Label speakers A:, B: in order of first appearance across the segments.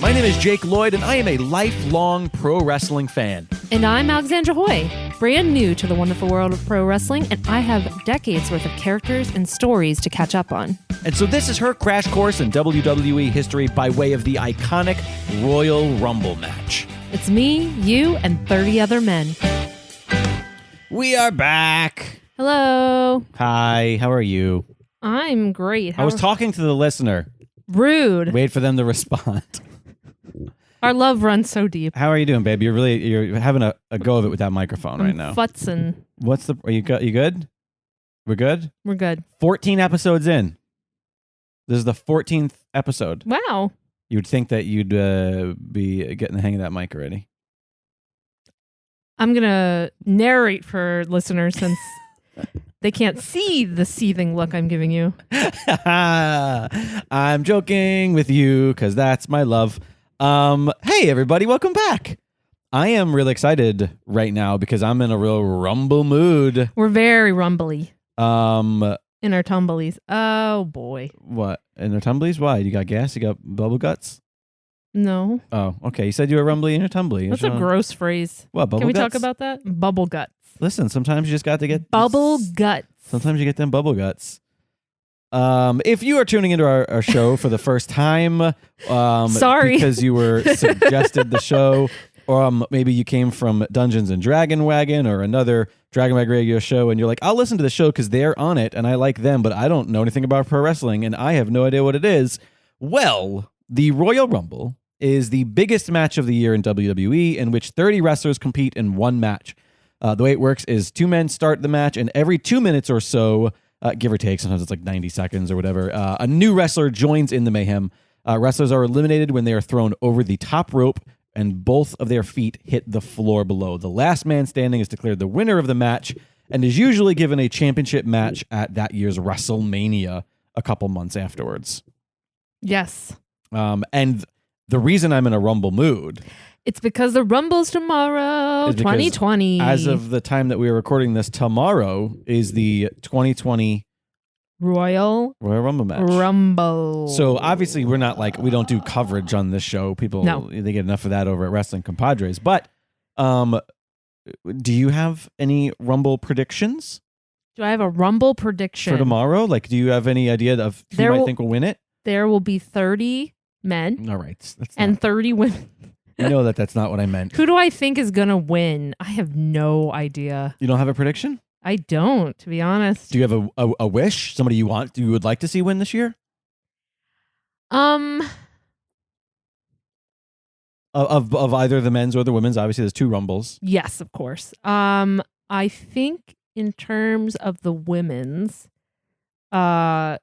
A: My name is Jake Lloyd, and I am a lifelong pro wrestling fan.
B: And I'm Alexandra Hoy, brand new to the wonderful world of pro wrestling, and I have decades worth of characters and stories to catch up on.
A: And so this is her crash course in WWE history by way of the iconic Royal Rumble match.
B: It's me, you, and 30 other men.
A: We are back.
B: Hello.
A: Hi, how are you?
B: I'm great.
A: I was talking to the listener.
B: Rude.
A: Wait for them to respond.
B: Our love runs so deep.
A: How are you doing, babe? You're having a go of it with that microphone right now.
B: Futzing.
A: You good? We're good?
B: We're good.
A: 14 episodes in. This is the 14th episode.
B: Wow.
A: You would think that you'd be getting the hang of that mic already.
B: I'm going to narrate for listeners since they can't see the seething look I'm giving you.
A: I'm joking with you because that's my love. Hey, everybody, welcome back. I am really excited right now because I'm in a real rumble mood.
B: We're very rumbly. In our tumblies. Oh, boy.
A: What? In our tumblies? Why? You got gas? You got bubble guts?
B: No.
A: Oh, okay. You said you were rumbly in your tumbly.
B: That's a gross phrase.
A: What, bubble guts?
B: Can we talk about that? Bubble guts.
A: Listen, sometimes you just got to get...
B: Bubble guts.
A: Sometimes you get them bubble guts. If you are tuning into our show for the first time...
B: Sorry.
A: Because you were suggested the show, or maybe you came from Dungeons and Dragon Wagon or another Dragon Wagon radio show, and you're like, I'll listen to the show because they're on it, and I like them, but I don't know anything about pro wrestling, and I have no idea what it is. Well, the Royal Rumble is the biggest match of the year in WWE, in which 30 wrestlers compete in one match. The way it works is 2 men start the match, and every 2 minutes or so, give or take, sometimes it's like 90 seconds or whatever, a new wrestler joins in the mayhem. Wrestlers are eliminated when they are thrown over the top rope and both of their feet hit the floor below. The last man standing is declared the winner of the match and is usually given a championship match at that year's Wrestlemania a couple months afterwards.
B: Yes.
A: And the reason I'm in a Rumble mood...
B: It's because the Rumble's tomorrow, 2020.
A: As of the time that we are recording this, tomorrow is the 2020
B: Royal
A: Rumble match.
B: Rumble.
A: So obviously we don't do coverage on this show. People, they get enough of that over at Wrestling Compadres. But do you have any Rumble predictions?
B: Do I have a Rumble prediction?
A: For tomorrow? Like, do you have any idea of who you might think will win it?
B: There will be 30 men.
A: All right.
B: And 30 women.
A: You know that's not what I meant.
B: Who do I think is going to win? I have no idea.
A: You don't have a prediction?
B: I don't, to be honest.
A: Do you have a wish? Somebody you would like to see win this year? Of either the men's or the women's. Obviously, there's 2 Rumbles.
B: Yes, of course. I think in terms of the women's, because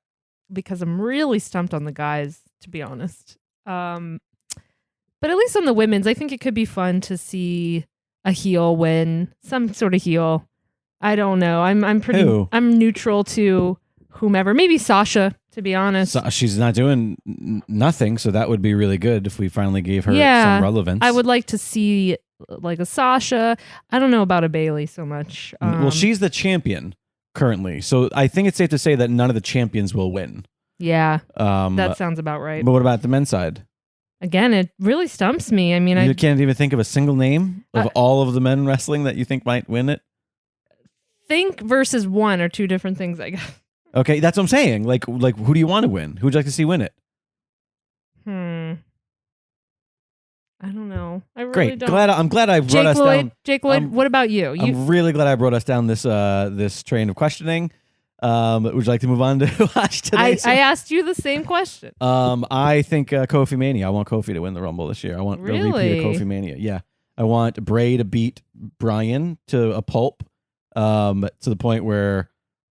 B: I'm really stumped on the guys, to be honest. But at least on the women's, I think it could be fun to see a heel win, some sort of heel. I don't know. I'm neutral to whomever. Maybe Sasha, to be honest.
A: She's not doing nothing, so that would be really good if we finally gave her some relevance.
B: I would like to see like a Sasha. I don't know about a Bayley so much.
A: Well, she's the champion currently, so I think it's safe to say that none of the champions will win.
B: Yeah, that sounds about right.
A: But what about the men's side?
B: Again, it really stumps me. I mean,
A: you can't even think of a single name of all of the men wrestling that you think might win it?
B: Think versus one are 2 different things, I guess.
A: Okay, that's what I'm saying. Like, who do you want to win? Who would you like to see win it?
B: I don't know. I really don't.
A: I'm glad I brought us down.
B: Jake Lloyd, what about you?
A: I'm really glad I brought us down this train of questioning. Would you like to move on to watch today?
B: I asked you the same question.
A: I think Kofi Mania. I want Kofi to win the Rumble this year. I want a repeat of Kofi Mania. Yeah. I want Bray to beat Bryan to a pulp, to the point where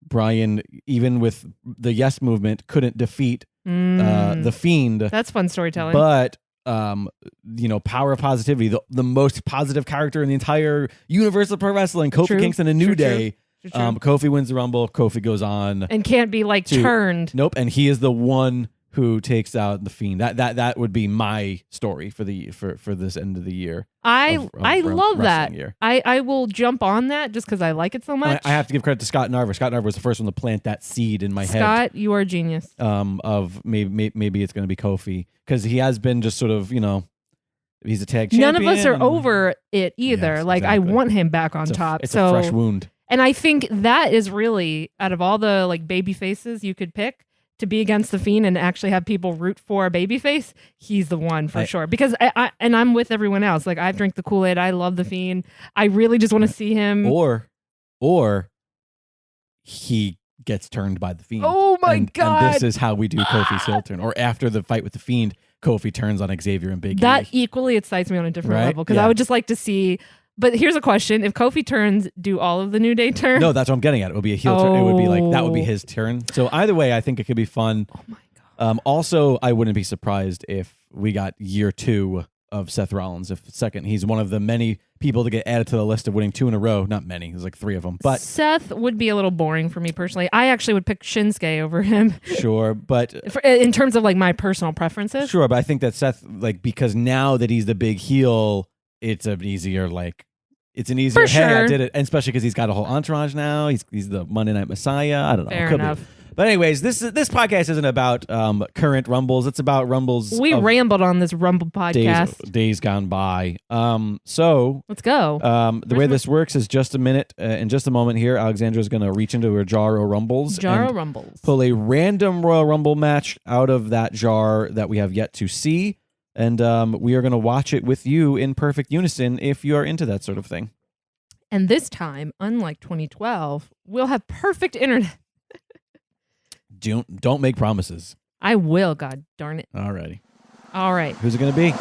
A: Bryan, even with the Yes movement, couldn't defeat the Fiend.
B: That's fun storytelling.
A: But power of positivity, the most positive character in the entire universe of pro wrestling, Kofi Kingston, a New Day. Kofi wins the Rumble. Kofi goes on
B: and can't be turned.
A: Nope, and he is the one who takes out the Fiend. That would be my story for this end of the year.
B: I love that.
A: Year.
B: I will jump on that just because I like it so much.
A: I have to give credit to Scott Narver. Scott Narver was the first one to plant that seed in my head.
B: Scott, you are a genius.
A: Of maybe it's going to be Kofi, because he has been just sort of, he's a tag champion.
B: None of us are over it either.
A: Yes,
B: like
A: exactly.
B: I want him back on top.
A: It's a fresh wound.
B: And I think that is really, out of all the like baby faces you could pick to be against the Fiend and actually have people root for a baby face, he's the one for sure. Because I'm with everyone else. Like I've drank the Kool-Aid. I love the Fiend. I really just want to see him.
A: Or he gets turned by the Fiend.
B: Oh my God.
A: And this is how we do Kofi's heel turn. Or after the fight with the Fiend, Kofi turns on Xavier and Big E.
B: That equally excites me on a different
A: Right?
B: level, because I would just like to see. But here's a question: if Kofi turns, do all of the New Day turn?
A: No, that's what I'm getting at. It would be a heel turn. It would be like, that would be his turn. So either way, I think it could be fun.
B: Oh my God.
A: Also, I wouldn't be surprised if we got year 2 of Seth Rollins. If second, he's one of the many people to get added to the list of winning 2 in a row. Not many. There's like 3 of them. But
B: Seth would be a little boring for me personally. I actually would pick Shinsuke over him.
A: Sure, but
B: in terms of like my personal preferences.
A: Sure, but I think that Seth, like, because now that he's the big heel, it's an easier
B: For
A: hey,
B: sure.
A: I did it, and especially because he's got a whole entourage now. He's the Monday Night Messiah. I don't know.
B: Fair
A: Could
B: enough.
A: be. But anyways, this podcast isn't about current Rumbles. It's about Rumbles.
B: We rambled on this Rumble podcast.
A: Days gone by. So
B: let's go.
A: The way this works is just a minute. In just a moment here, Alexandra's going to reach into her jar of Rumbles. Pull a random Royal Rumble match out of that jar that we have yet to see. And we are going to watch it with you in perfect unison if you are into that sort of thing.
B: And this time, unlike 2012, we'll have perfect internet.
A: Don't make promises.
B: I will, God darn it.
A: Alrighty.
B: All right.
A: Who's it going to be?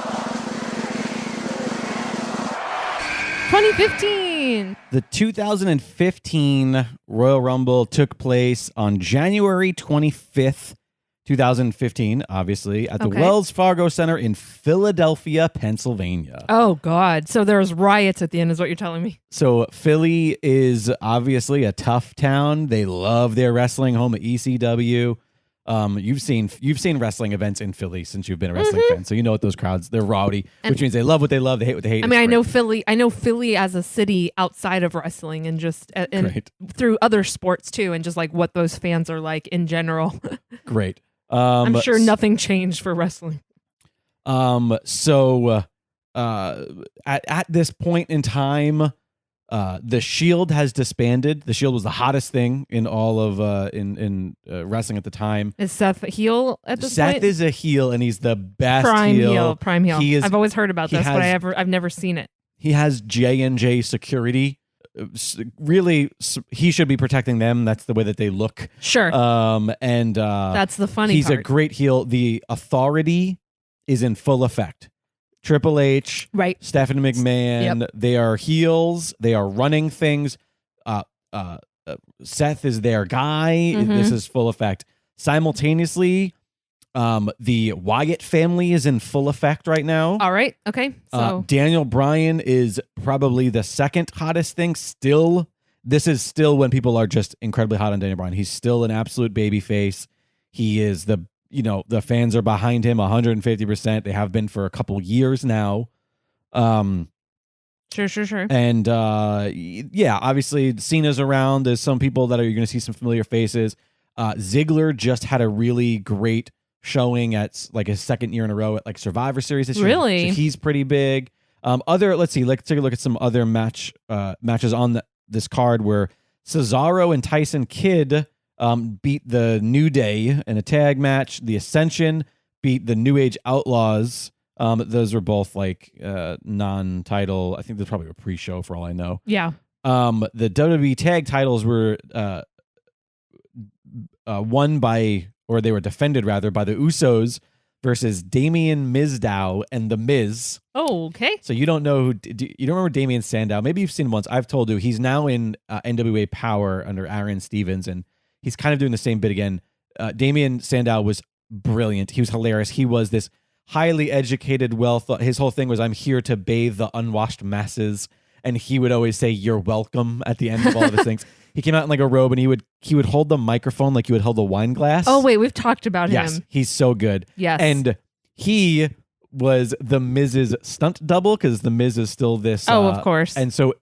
B: 2015.
A: The 2015 Royal Rumble took place on January 25th, 2015, obviously, at the Wells Fargo Center in Philadelphia, Pennsylvania.
B: Oh, God. So there was riots at the end is what you're telling me.
A: So Philly is obviously a tough town. They love their wrestling, home at ECW. You've seen wrestling events in Philly since you've been a wrestling fan, so you know what those crowds, they're rowdy, which means they love what they love, they hate what they hate.
B: I mean, I know Philly as a city outside of wrestling and just through other sports too, and just like what those fans are like in general.
A: Great.
B: I'm sure nothing changed for wrestling.
A: So at this point in time, the Shield has disbanded. The Shield was the hottest thing in all of in wrestling at the time.
B: Is Seth a heel at this
A: point?
B: Seth
A: is a heel, and he's the best
B: prime
A: heel.
B: I've always heard about this, but I've never seen it.
A: He has J&J security. Really, he should be protecting them. That's the way that they look.
B: Sure.
A: And
B: that's the funny
A: he's
B: part.
A: a great heel. The authority is in full effect. Triple H,
B: right?
A: Stephanie McMahon, they are heels. They are running things. Seth is their guy. This is full effect. Simultaneously, the Wyatt family is in full effect right now.
B: All right. Okay. So
A: Daniel Bryan is probably the second hottest thing still. This is still when people are just incredibly hot on Daniel Bryan. He's still an absolute babyface. He is the fans are behind him 150%. They have been for a couple years now.
B: Sure.
A: And obviously Cena's around. There's some people that you're going to see some familiar faces. Ziggler just had a really great showing at like his second year in a row at like Survivor Series this year.
B: Really?
A: So he's pretty big. Let's take a look at some other matches on this card where Cesaro and Tyson Kidd beat the New Day in a tag match. The Ascension beat the New Age Outlaws. Those were both like non-title. I think there's probably a pre-show for all I know.
B: Yeah.
A: The WWE tag titles were won by, or they were defended rather, by the Usos versus Damien Mizdow and The Miz.
B: Oh, okay.
A: So you don't know you don't remember Damien Sandow. Maybe you've seen him once. I've told you he's now in NWA Power under Aaron Stevens, and he's kind of doing the same bit again. Damien Sandow was brilliant. He was hilarious. He was this highly educated, well thought. His whole thing was, I'm here to bathe the unwashed masses. and he would always say, "You're welcome" at the end of all of his things. He came out in like a robe, and he would hold the microphone like you would hold a wine glass.
B: Oh wait, we've talked about
A: yes,
B: him.
A: he's so good.
B: Yes,
A: and he was the Miz's stunt double because the Miz is still this.
B: of course.
A: And so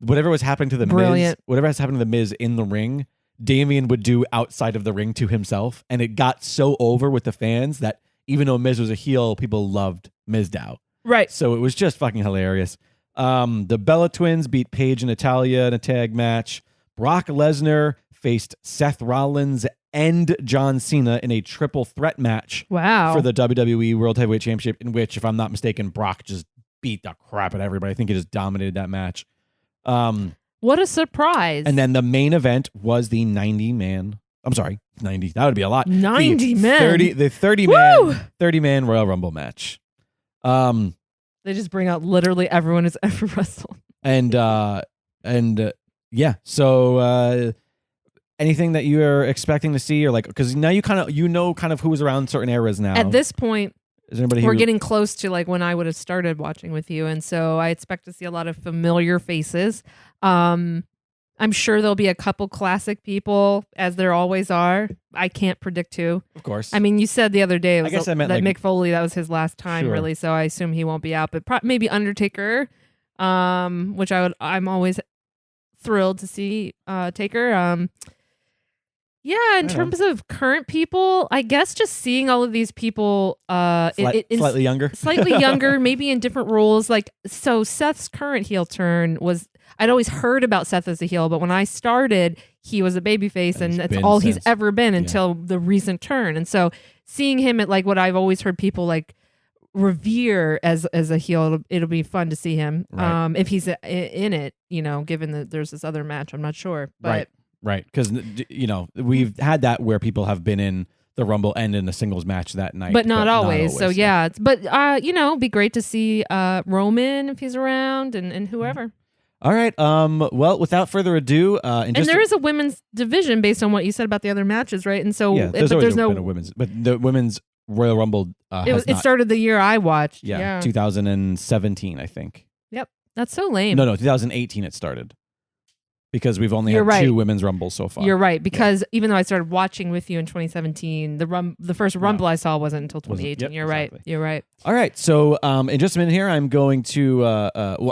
A: whatever was happening to the
B: Brilliant.
A: Miz, whatever was happening to the Miz in the ring, Damian would do outside of the ring to himself, and it got so over with the fans that even though Miz was a heel, people loved Mizdow.
B: Right.
A: So it was just fucking hilarious. The Bella Twins beat Paige and Natalya in a tag match. Brock Lesnar faced Seth Rollins and John Cena in a triple threat match
B: Wow.
A: for the WWE World Heavyweight Championship, in which, if I'm not mistaken, Brock just beat the crap out of everybody. I think he just dominated that match.
B: What a surprise.
A: And then the main event was the 90-man. I'm sorry, 90. That would be a lot.
B: 90 men.
A: 30 man Royal Rumble match.
B: They just bring out literally everyone who's ever wrestled.
A: Yeah. So anything that you are expecting to see, or like, because now you kind of who was around certain eras now.
B: At this point,
A: is there anybody
B: we're getting close to like when I would have started watching with you, and so I expect to see a lot of familiar faces. I'm sure there'll be a couple classic people, as there always are. I can't predict who.
A: Of course.
B: I mean, you said the other day
A: I meant
B: that
A: like,
B: Mick Foley, that was his last time,
A: sure.
B: really. So I assume he won't be out, but maybe Undertaker, which I'm always thrilled to see Taker. Yeah, in terms of current people, I guess just seeing all of these people
A: slightly younger.
B: Slightly younger, maybe in different roles. Like, so Seth's current heel turn was, I'd always heard about Seth as a heel, but when I started, he was a babyface, and that's all he's ever been until the recent turn. And so seeing him at like what I've always heard people like revere as a heel, it'll be fun to see him.
A: Right.
B: If he's in it, given that there's this other match, I'm not sure. But
A: Right, because we've had that where people have been in the Rumble and in a singles match that night,
B: but not always. So yeah, but be great to see Roman if he's around and whoever.
A: All right. Well, without further ado,
B: and there is a women's division based on what you said about the other matches, right? And so,
A: there's no been a women's, but the women's Royal Rumble
B: it started the year I watched. Yeah,
A: 2017, I think.
B: Yep, that's so lame.
A: No, 2018 it started. Because we've only had two women's Rumbles so far.
B: You're right. Because even though I started watching with you in 2017, the first Rumble I saw wasn't until 2018. You're
A: exactly.
B: right. You're right.
A: All right. So in just a minute here, I'm going to.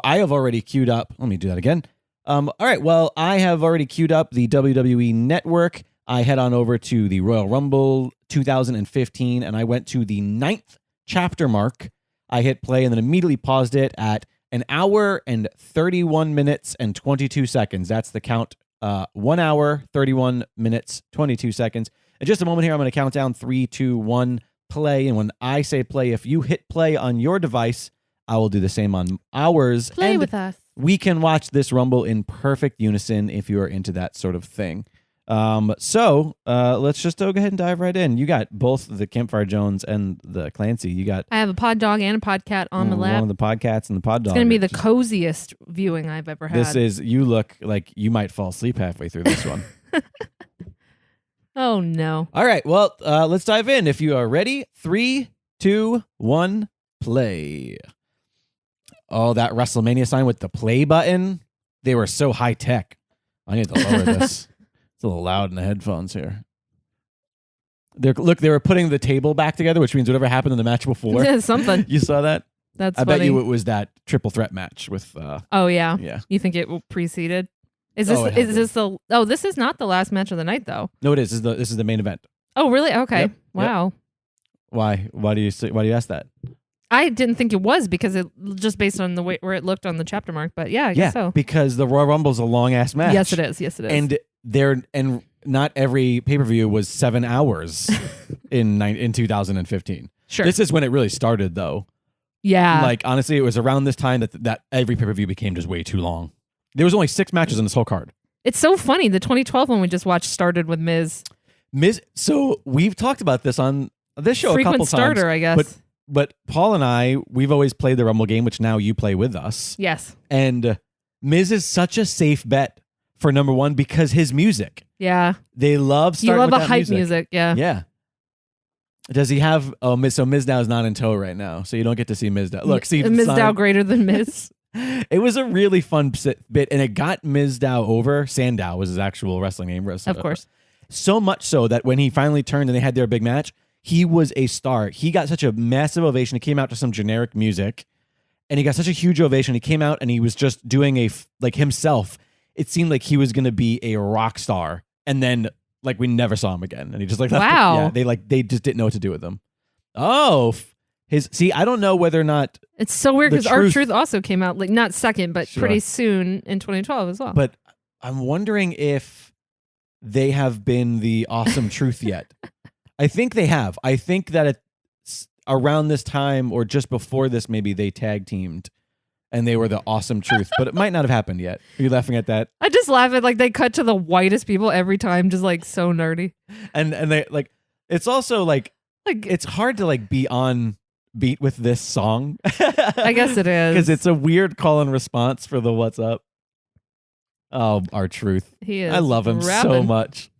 A: I have already queued up. Let me do that again. All right. Well, I have already queued up the WWE Network. I head on over to the Royal Rumble 2015, and I went to the 9th chapter mark. I hit play and then immediately paused it at 1 hour and 31 minutes and 22 seconds. That's the count. 1 hour, 31 minutes, 22 seconds. In just a moment here, I'm going to count down 3, 2, 1, play. And when I say play, if you hit play on your device, I will do the same on ours.
B: Play with us.
A: We can watch this Rumble in perfect unison if you are into that sort of thing. So let's just go ahead and dive right in. You got both the Campfire Jones and the Clancy.
B: I have a pod dog and a podcat on the lap.
A: One of the podcats and the pod dog.
B: It's going to be the coziest viewing I've ever had.
A: You look like you might fall asleep halfway through this one.
B: Oh, no.
A: All right. Well, let's dive in. If you are ready, 3, 2, 1, play. Oh, that WrestleMania sign with the play button. They were so high tech. I need to lower this. It's a little loud in the headphones here. They were putting the table back together, which means whatever happened in the match before.
B: Yeah, something.
A: You saw that?
B: That's
A: I
B: funny.
A: bet you it was that triple threat match with.
B: Oh yeah.
A: Yeah.
B: You think it preceded? Is this this is not the last match of the night though?
A: No, it is. This is the main event.
B: Oh really? Okay.
A: Yep.
B: Wow.
A: Yep. Why? Why do you ask that?
B: I didn't think it was because it just based on the way where it looked on the chapter mark, but yeah, I guess so.
A: Because the Royal Rumble is a long ass match.
B: Yes, it is. Yes, it is.
A: And not every pay-per-view was 7 hours in 2015.
B: Sure.
A: This is when it really started, though.
B: Yeah.
A: Like, honestly, it was around this time that every pay-per-view became just way too long. There was only 6 matches in this whole card.
B: It's so funny. The 2012 one we just watched started with Miz.
A: So we've talked about this on this show
B: Frequent
A: a couple
B: starter,
A: times.
B: I guess.
A: But Paul and we've always played the Rumble game, which now you play with us.
B: Yes.
A: And Miz is such a safe bet for number one because his music.
B: Yeah.
A: They love starting with that
B: a hype music. Yeah.
A: Yeah. Does he have... Oh, so Mizdow is not in tow right now, so you don't get to see Mizdow. Look, see...
B: Mizdow greater than Miz?
A: It was a really fun bit, and it got Mizdow over. Sandow was his actual wrestling name.
B: Of course.
A: So much so that when he finally turned and they had their big match, he was a star. He got such a massive ovation. He came out to some generic music, and he got such a huge ovation. He came out and he was just doing like himself. It seemed like he was going to be a rock star, and then like we never saw him again. And he just like left.
B: Wow.
A: Yeah, they just didn't know what to do with him. Oh, I don't know whether or not.
B: It's so weird because R-Truth also came out like not second, but pretty soon in 2012 as well.
A: But I'm wondering if they have been the Awesome Truth yet. I think they have. I think that around this time or just before this, maybe they tag teamed and they were the Awesome Truth, but it might not have happened yet. Are you laughing at that?
B: I just laugh at like they cut to the whitest people every time, just like so nerdy.
A: And they like, it's also like it's hard to like be on beat with this song.
B: I guess it is.
A: Because it's a weird call and response for the What's Up. Oh, R-Truth.
B: He is.
A: I love him so much.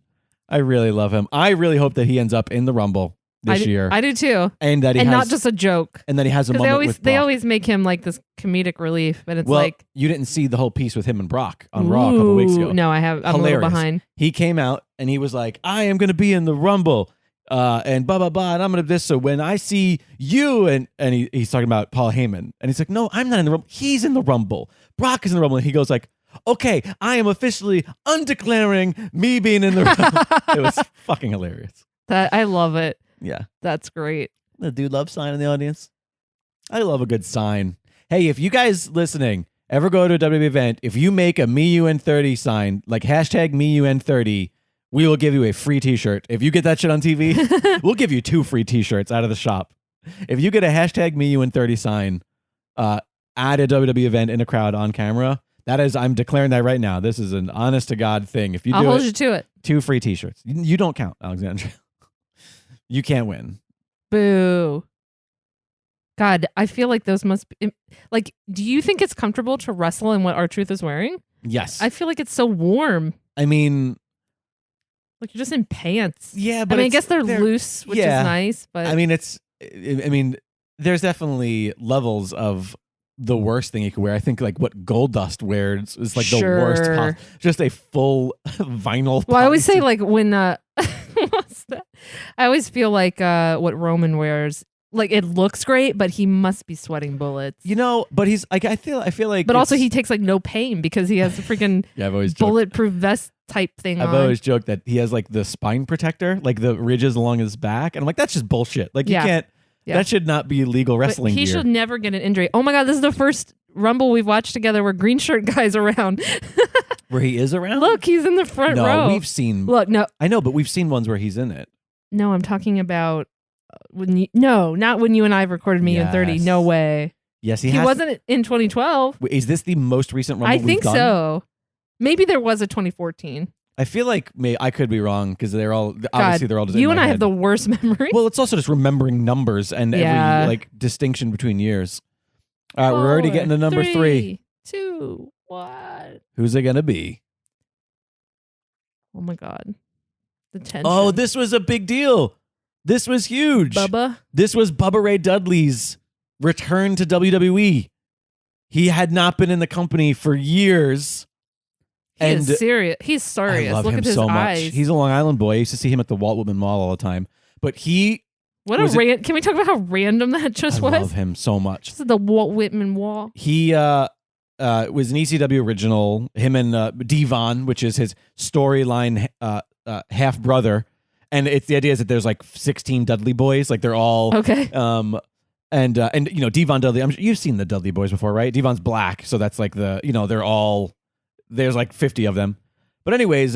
A: I really love him. I really hope that he ends up in the Rumble this year.
B: I do too.
A: And that
B: not just a joke.
A: And that he has a moment with Brock.
B: They always make him like this comedic relief, but it's like
A: you didn't see the whole piece with him and Brock on Raw a couple weeks ago.
B: No, I have. I'm
A: Hilarious.
B: a little behind.
A: He came out and he was like, "I am going to be in the Rumble." And blah blah blah, and I'm gonna this. So when I see you, and he's talking about Paul Heyman, and he's like, "No, I'm not in the Rumble. He's in the Rumble. Brock is in the Rumble." And he goes like, "Okay, I am officially undeclaring me being in the Rumble." It was fucking hilarious.
B: I love it.
A: Yeah,
B: that's great.
A: The dude loves sign in the audience. I love a good sign. Hey, if you guys listening ever go to a WWE event, if you make a MeUN30 sign, like hashtag MeUN30. We will give you a free t-shirt. If you get that shit on TV, we'll give you 2 free t-shirts out of the shop. If you get a hashtag MeUN30 sign at a WWE event in a crowd on camera, that is, I'm declaring that right now. This is an honest to God thing. If you do
B: I'll hold you to it.
A: 2 free t-shirts. You don't count, Alexandra. You can't win.
B: Boo. God, I feel like those must be like, do you think it's comfortable to wrestle in what R-Truth is wearing?
A: Yes.
B: I feel like it's so warm.
A: I mean,
B: like you're just in pants.
A: Yeah, but
B: I guess they're loose, which is nice. But
A: I mean, there's definitely levels of the worst thing you could wear. I think like what Goldust wears is like the worst. Just a full vinyl.
B: Well, I always say like when what's that? I always feel like what Roman wears. Like it looks great, but he must be sweating bullets.
A: You know, but he's like I feel like.
B: But also he takes like no pain because he has a freaking
A: I've always
B: bulletproof vest type thing.
A: I've always joked that he has like the spine protector, like the ridges along his back, and I'm like, that's just bullshit. Like you can't. Yeah. That should not be legal wrestling.
B: But he
A: gear.
B: should never get an injury. Oh my God, this is the first Rumble we've watched together where green shirt guy's around.
A: Where he is around?
B: Look, he's in the front row.
A: No, we've seen.
B: Look, no,
A: I know, but we've seen ones where he's in it.
B: No, I'm talking about not when you and I recorded me in 30. No way.
A: Yes,
B: he wasn't in 2012.
A: Is this the most recent Rumble?
B: I think so. Maybe there was a 2014.
A: I feel like I could be wrong because they're all obviously they're all just
B: you and I have the worst memory.
A: Well, it's also just remembering numbers and every like distinction between years. All right, we're already getting to number 3.
B: 2, 1.
A: Who's it gonna be?
B: Oh my God, the tension.
A: Oh, this was a big deal. This was huge.
B: Bubba.
A: This was Bubba Ray Dudley's return to WWE. He had not been in the company for years.
B: He is serious. He's serious.
A: I love
B: Look
A: him
B: at his
A: so
B: eyes.
A: much. He's a Long Island boy. I used to see him at the Walt Whitman Mall all the time. But he...
B: Can we talk about how random that just was?
A: I love him so much.
B: This is the Walt Whitman Wall.
A: He was an ECW original. Him and Devon, which is his storyline half-brother. And it's the idea is that there's like 16 Dudley boys. Like they're all...
B: Okay.
A: And you know, Devon Dudley... you've seen the Dudley boys before, right? Devon's black. So that's like the... You know, they're all... There's like 50 of them. But anyways,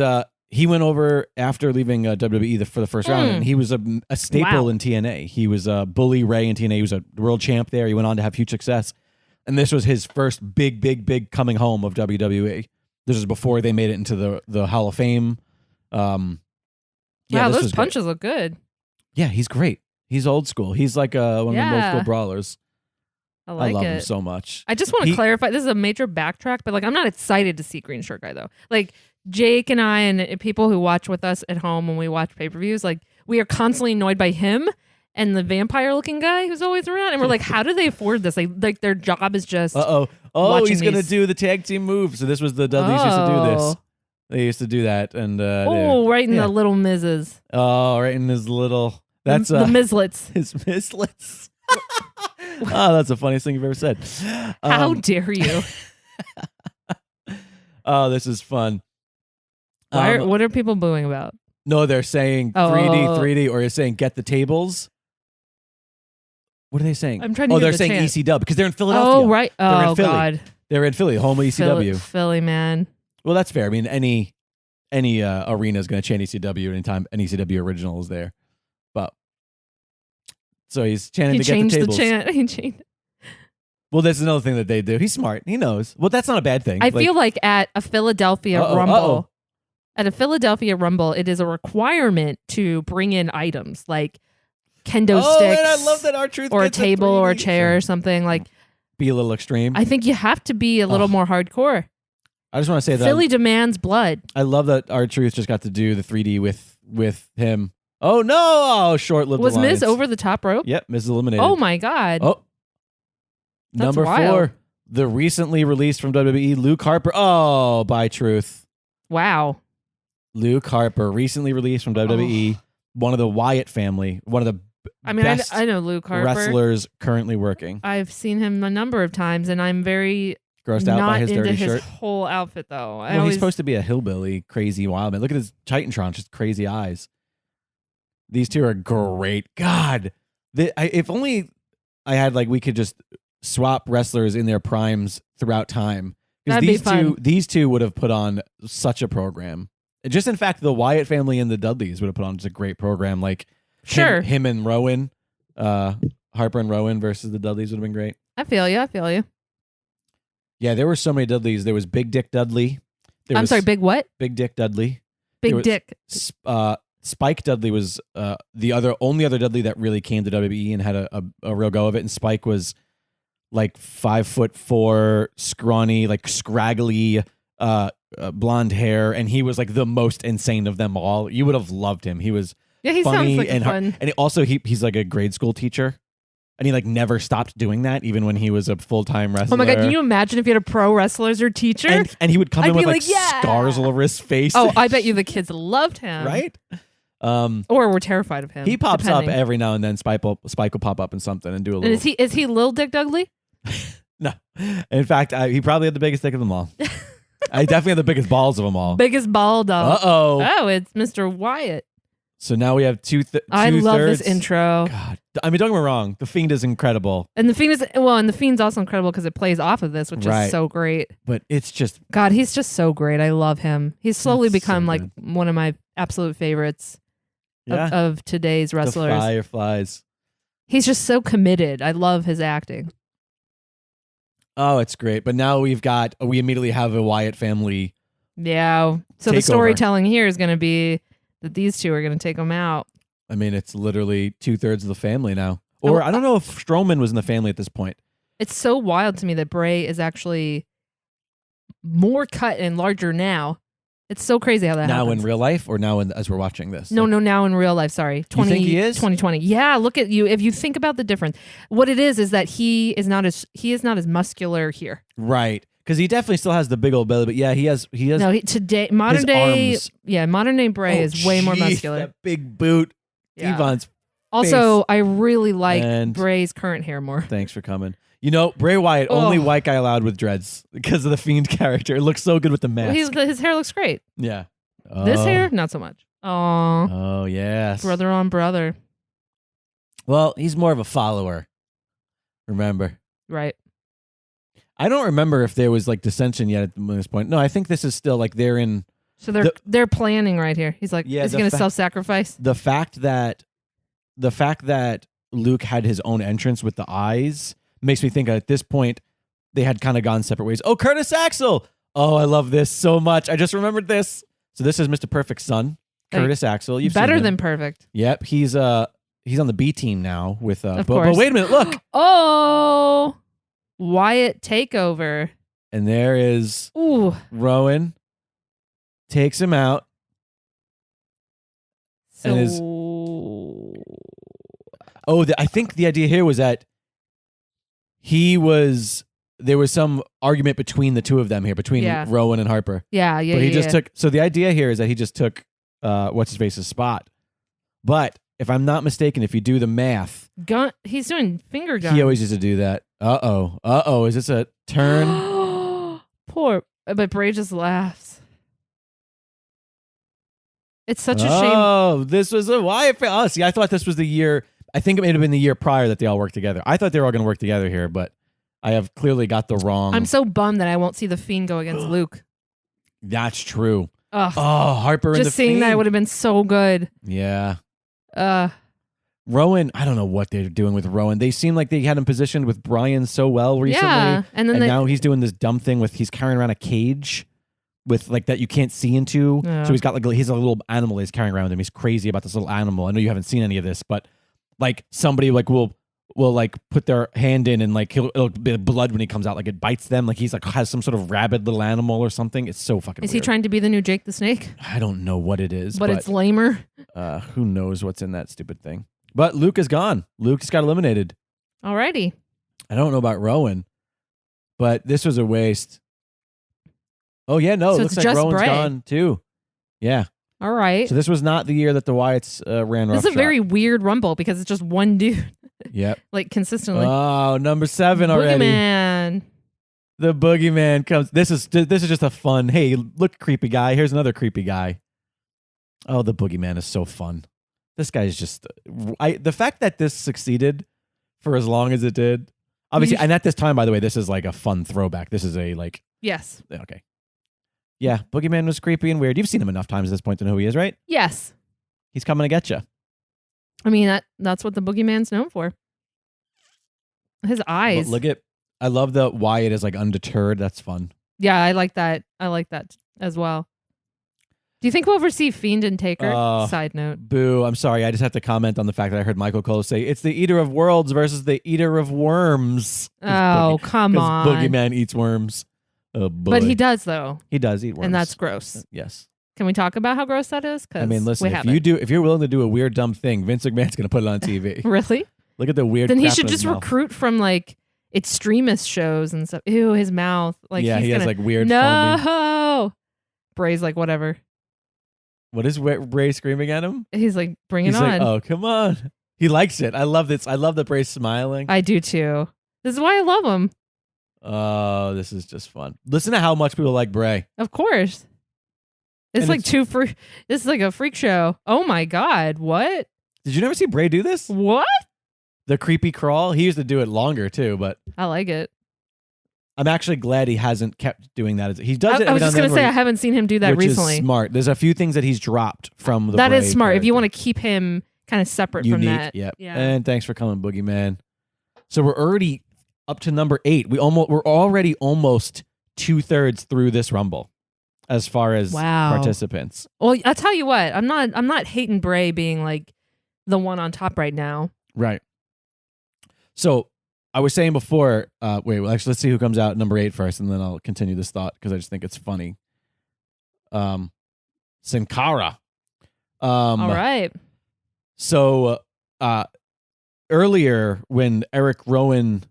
A: he went over after leaving WWE for the first round, and he was a staple in TNA. He was Bully Ray in TNA. He was a world champ there. He went on to have huge success. And this was his first big coming home of WWE. This was before they made it into the Hall of Fame.
B: Wow, those punches look good.
A: Yeah, he's great. He's old school. He's like one of the old school brawlers. I love him so much.
B: I just want to clarify, this is a major backtrack, but like I'm not excited to see Green Shirt Guy though. Like Jake and I and people who watch with us at home when we watch pay-per-views, like we are constantly annoyed by him and the vampire-looking guy who's always around. And we're like, how do they afford this? Like their job is just
A: Oh,
B: watching
A: he's going to
B: these-
A: do the tag team move. So this was the Dudleys used to do this. They used to do that. And
B: right in the little Miz's.
A: Oh, right in his little... That's
B: the Mizlets.
A: His Mizlets. Oh, that's the funniest thing you've ever said.
B: How dare you?
A: Oh, this is fun.
B: What are people booing about?
A: No, they're saying 3D, or you're saying get the tables. What are they saying?
B: I'm trying to
A: Oh,
B: hear
A: they're
B: the
A: saying
B: chant.
A: EC Dub because they're in Philadelphia.
B: Oh, right.
A: They're in
B: Oh,
A: Philly.
B: God.
A: They're in Philly, home of ECW.
B: Philly, man.
A: Well, that's fair. I mean, any arena is going to chant ECW anytime an ECW original is there. But so he's chanting
B: He
A: to get the
B: changed
A: tables.
B: the chant. He changed.
A: Well, that's another thing that they do. He's smart. He knows. Well, that's not a bad thing.
B: I feel like at a Philadelphia Rumble, at a Philadelphia Rumble, it is a requirement to bring in items like kendo sticks.
A: And I love that R-Truth
B: or a
A: gets
B: table or a
A: 3D.
B: chair or something. Like,
A: Be a little extreme.
B: I think you have to be a little more hardcore.
A: I just want to say that
B: Philly demands blood.
A: I love that R-Truth just got to do the 3D with him. Oh no! Oh, short-lived
B: Was
A: alliance.
B: Miz over the top rope?
A: Yep, Miz is eliminated.
B: Oh my God.
A: Oh.
B: That's
A: Number
B: wild.
A: 4, the recently released from WWE, Luke Harper. Oh, by Truth.
B: Wow.
A: Luke Harper, recently released from WWE, one of the Wyatt family, one of the best
B: I know Luke Harper.
A: wrestlers currently working.
B: I've seen him a number of times, and I'm very
A: Grossed out
B: not
A: by his
B: into
A: dirty
B: his
A: shirt.
B: whole outfit, though.
A: Well, he's supposed to be a hillbilly, crazy wild man. Look at his Titantron, just crazy eyes. These two are great. God, if only I had we could just swap wrestlers in their primes throughout time. Because
B: That'd be fun.
A: these two would have put on such a program. Just in fact, the Wyatt family and the Dudleys would have put on just a great program. Like
B: Sure.
A: him and Rowan, Harper and Rowan versus the Dudleys would have been great.
B: I feel you.
A: Yeah, there were so many Dudleys. There was Big Dick Dudley.
B: I'm sorry, big what?
A: Big Dick Dudley.
B: Big
A: There was-
B: dick.
A: Spike Dudley was the only other Dudley that really came to WWE and had a real go of it. And Spike was like 5'4", scrawny, like scraggly, blonde hair, and he was like the most insane of them all. You would have loved him. He was
B: Yeah, he
A: funny
B: sounds like
A: and
B: fun.
A: and also he's like a grade school teacher, and he like never stopped doing that even when he was a full-time wrestler.
B: Oh my God, can you imagine if you had a pro wrestler as your teacher?
A: And he would come
B: I'd
A: in with
B: be
A: like
B: like, yeah.
A: scars all over his face.
B: Oh, I bet you the kids loved him.
A: Right?
B: Or were terrified of him.
A: He pops
B: depending.
A: up every now and then. Spike will pop up in something and do a
B: And
A: little.
B: is he Lil Dick Dudley?
A: No. In fact, he probably had the biggest dick of them all. I definitely had the biggest balls of them all.
B: Biggest ball dog.
A: Uh-oh.
B: Oh, it's Mr. Wyatt.
A: So now we have
B: I love this
A: two-thirds.
B: intro.
A: God. I mean, don't get me wrong. The Fiend is incredible,
B: And the Fiend's also incredible because it plays off of this, which
A: Right.
B: is so great.
A: but it's just
B: God, he's just so great. I love him. He's slowly
A: That's so
B: become like
A: good.
B: one of my absolute favorites
A: yeah.
B: of today's
A: The
B: wrestlers.
A: Fireflies.
B: He's just so committed. I love his acting.
A: Oh, it's great. But now we immediately have a Wyatt family.
B: Yeah. So the
A: Takeover.
B: storytelling here is going to be that these two are going to take him out.
A: I mean, it's literally 2/3 of the family now. Or I don't know if Strowman was in the family at this point.
B: It's so wild to me that Bray is actually more cut and larger now. It's so crazy how that
A: Now
B: happens.
A: in real life or now as we're watching this?
B: No, now in real life, sorry.
A: You think he is?
B: 2020. Yeah, look at you. If you think about the difference. What it is that he is not as muscular here.
A: Right. Because he definitely still has the big old belly, but yeah, he has
B: No, modern
A: his
B: day
A: arms.
B: Yeah, modern day Bray
A: Oh,
B: is way more
A: jeez,
B: muscular.
A: That big boot.
B: Yeah.
A: Devon's
B: Also, I really like
A: And-
B: Bray's current hair more.
A: Thanks for coming. You know, Bray Wyatt, only
B: Oh.
A: white guy allowed with dreads because of the Fiend character. It looks so good with the mask.
B: His hair looks great.
A: Yeah.
B: This
A: Oh.
B: hair, not so much. Oh,
A: Oh, yes.
B: brother on brother.
A: Well, he's more of a follower. Remember.
B: Right.
A: I don't remember if there was like dissension yet at this point. No, I think this is still like they're in
B: So they're planning right here. He's like,
A: Yeah,
B: is he
A: the
B: going to
A: fa-
B: self-sacrifice?
A: the fact that Luke had his own entrance with the eyes makes me think at this point they had kind of gone separate ways. Oh, Curtis Axel. Oh, I love this so much. I just remembered this. So this is Mr. Perfect's son,
B: Hey,
A: Curtis Axel. You've
B: Better
A: seen him.
B: than perfect.
A: Yep, he's on the B team now with
B: Of
A: but
B: course.
A: wait a minute, look.
B: Oh, Wyatt takeover.
A: And there is
B: Ooh.
A: Rowan takes him out.
B: So
A: And I think the idea here was that there was some argument between the two of them here, between Rowan and Harper.
B: Yeah.
A: But he just took, so the idea here is that he just took what's-his-face's spot. But if I'm not mistaken, if you do the math.
B: He's doing finger guns.
A: He always used to do that. Uh-oh. Is this a turn?
B: Poor, but Bray just laughs. It's such a shame.
A: Oh, this was a Wyatt. Oh, see, I thought this was the year. I think it may have been the year prior that they all worked together. I thought they were all going to work together here, but I have clearly got the wrong.
B: I'm so bummed that I won't see the Fiend go against Luke.
A: That's true.
B: Ugh.
A: Oh, Harper and the Fiend.
B: Just seeing that would have been so good.
A: Yeah. Rowan, I don't know what they're doing with Rowan. They seem like they had him positioned with Bryan so well recently.
B: Yeah, and
A: now he's doing this dumb thing with he's carrying around a cage with like that you can't see into.
B: Yeah.
A: So he's a little animal he's carrying around with him. He's crazy about this little animal. I know you haven't seen any of this, but like somebody like will like put their hand in and like it'll be blood when he comes out, like it bites them, like he's like has some sort of rabid little animal or something. It's so fucking
B: Is
A: weird.
B: he trying to be the new Jake the Snake?
A: I don't know what it is,
B: but it's lamer.
A: Who knows what's in that stupid thing. But Luke is gone. Luke just got eliminated.
B: Alrighty.
A: I don't know about Rowan, but this was a waste. Oh yeah, no,
B: So
A: it looks
B: it's
A: like
B: just
A: Rowan's
B: Bray.
A: gone too. Yeah.
B: All right.
A: So this was not the year that the Wyatts ran roughshod.
B: This is a very weird Rumble because it's just one dude.
A: Yep.
B: Like consistently.
A: Oh, number 7 already.
B: Boogeyman.
A: The Boogeyman comes. This is just a fun. Hey, look, creepy guy. Here's another creepy guy. Oh, the Boogeyman is so fun. This guy's just. The fact that this succeeded for as long as it did, obviously, and at this time, by the way, this is like a fun throwback. This is a like.
B: Yes.
A: Okay. Yeah, Boogeyman was creepy and weird. You've seen him enough times at this point to know who he is, right?
B: Yes.
A: He's coming to get you.
B: I mean, that's what the Boogeyman's known for. His eyes.
A: But I love the Wyatt is like undeterred. That's fun.
B: Yeah, I like that. I like that as well. Do you think we'll ever see Fiend and Taker? Side note.
A: Boo. I'm sorry. I just have to comment on the fact that I heard Michael Cole say it's the Eater of Worlds versus the Eater of Worms.
B: Oh, come on.
A: Boogeyman eats worms. Oh, boy.
B: But he does, though.
A: He does eat worms.
B: And that's gross.
A: Yes.
B: Can we talk about how gross that is?
A: I mean, listen, if you're willing to do a weird, dumb thing, Vince McMahon's going to put it on TV.
B: Really?
A: Look at the weird
B: Then he
A: crap
B: should
A: in his
B: just
A: mouth.
B: recruit from, like, extremist shows and stuff. Ew, his mouth. Like,
A: yeah, he has, like, weird
B: No!
A: foamy.
B: Bray's like, whatever.
A: What is Bray screaming at him?
B: He's like, bring it
A: He's
B: on.
A: like, oh, come on. He likes it. I love this. I love that Bray's smiling.
B: I do, too. This is why I love him.
A: Oh, this is just fun. Listen to how much people like Bray.
B: Of course. It's
A: And
B: like this is like a freak show. Oh my God. What?
A: Did you never see Bray do this?
B: What?
A: The creepy crawl? He used to do it longer too, but
B: I like it.
A: I'm actually glad he hasn't kept doing that. He does it
B: I
A: every
B: was
A: now
B: just
A: and
B: going
A: then
B: to say,
A: where
B: I haven't seen him do that
A: which
B: recently.
A: is smart. There's a few things that he's dropped from the
B: That
A: Bray
B: is smart. If you
A: character.
B: want to keep him kind of separate
A: Unique,
B: from that.
A: Yep.
B: Yeah.
A: And thanks for coming, Boogeyman. So we're already up to number 8. We're already almost 2/3 through this Rumble as far as participants.
B: Well, I'll tell you what. I'm not hating Bray being like the one on top right now.
A: Right. So I was saying before, actually, let's see who comes out at number 8 first, and then I'll continue this thought because I just think it's funny. Sin Cara.
B: All right.
A: So earlier when Eric Rowan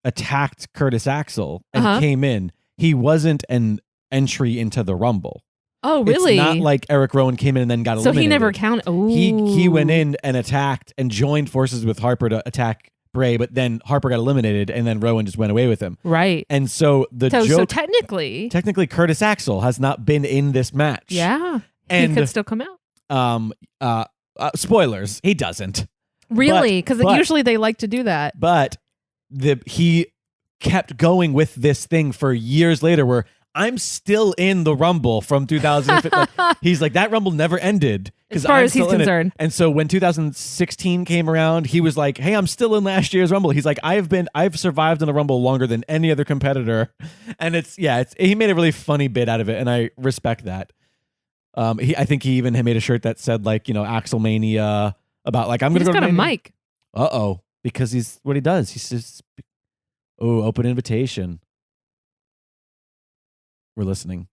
A: attacked Curtis Axel and came in, he wasn't an entry into the Rumble.
B: Oh, really?
A: It's not like Eric Rowan came in and then got eliminated.
B: So he never counted.
A: He went in and attacked and joined forces with Harper to attack Bray, but then Harper got eliminated and then Rowan just went away with him.
B: Right.
A: And so joke...
B: So technically
A: Curtis Axel has not been in this match.
B: Yeah.
A: And
B: he could still come out.
A: Spoilers, he doesn't.
B: Really? Because usually they like to do that.
A: But he kept going with this thing for years later where I'm still in the Rumble from 2015. He's like, that Rumble never ended.
B: As far as he's concerned.
A: And so when 2016 came around, he was like, hey, I'm still in last year's Rumble. He's like, I've survived in a Rumble longer than any other competitor. And he made a really funny bit out of it. And I respect that. I think he even had made a shirt that said like, Axelmania about like, I'm going to go
B: to
A: a
B: mic.
A: Because he's what he does. He's just, open invitation. We're listening.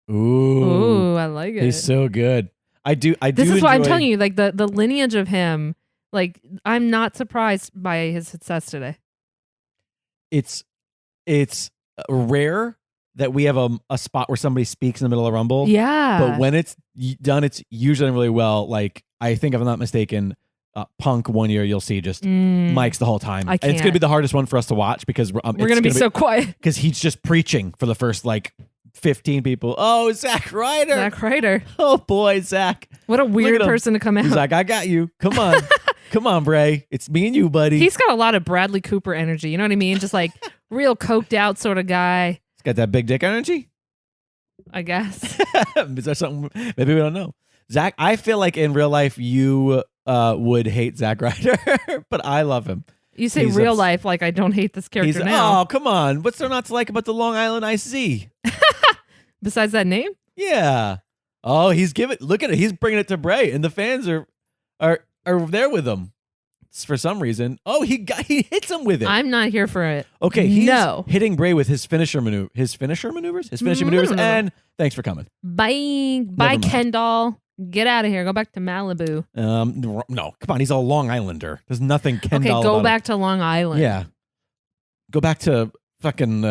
A: Ooh,
B: I like it.
A: He's so good. I do.
B: This is why I'm
A: enjoy-
B: telling you, like the lineage of him. Like I'm not surprised by his success today.
A: It's rare that we have a spot where somebody speaks in the middle of Rumble.
B: Yeah.
A: But when it's done, it's usually done really well. Like, I think if I'm not mistaken, Punk one year, you'll see just mics the whole time.
B: I
A: And it's going to be
B: can't.
A: the hardest one for us to watch because we're
B: We're gonna be so quiet.
A: because he's just preaching for the first like 15 people. Oh, Zack Ryder.
B: Zack Ryder.
A: Oh boy, Zack.
B: What a weird
A: at him.
B: person to come out.
A: He's like, I got you. Come on. Come on, Bray. It's me and you, buddy.
B: He's got a lot of Bradley Cooper energy. You know what I mean? Just like real coked out sort of guy,
A: He's got that big dick energy.
B: I guess.
A: Is there something maybe we don't know? Zach, I feel like in real life you would hate Zack Ryder, but I love him.
B: You say
A: He's
B: real
A: ups-
B: life like I don't hate this
A: He's
B: character now.
A: oh come on, what's there not to like about the Long Island IC?
B: Besides that name?
A: Yeah. Oh, he's giving. Look at it. He's bringing it to Bray, and the fans are there with him for some reason. Oh, he hits him with it.
B: I'm not here for it.
A: Okay, he's
B: No.
A: hitting Bray with his finisher maneuvers. His finishing maneuvers. And thanks for coming.
B: Bye,
A: mind.
B: Kendall. Get out of here. Go back to Malibu.
A: No, come on. He's a Long Islander. There's nothing Ken
B: Okay,
A: doll
B: go
A: about
B: back to Long
A: him.
B: Island.
A: Yeah, go back to fucking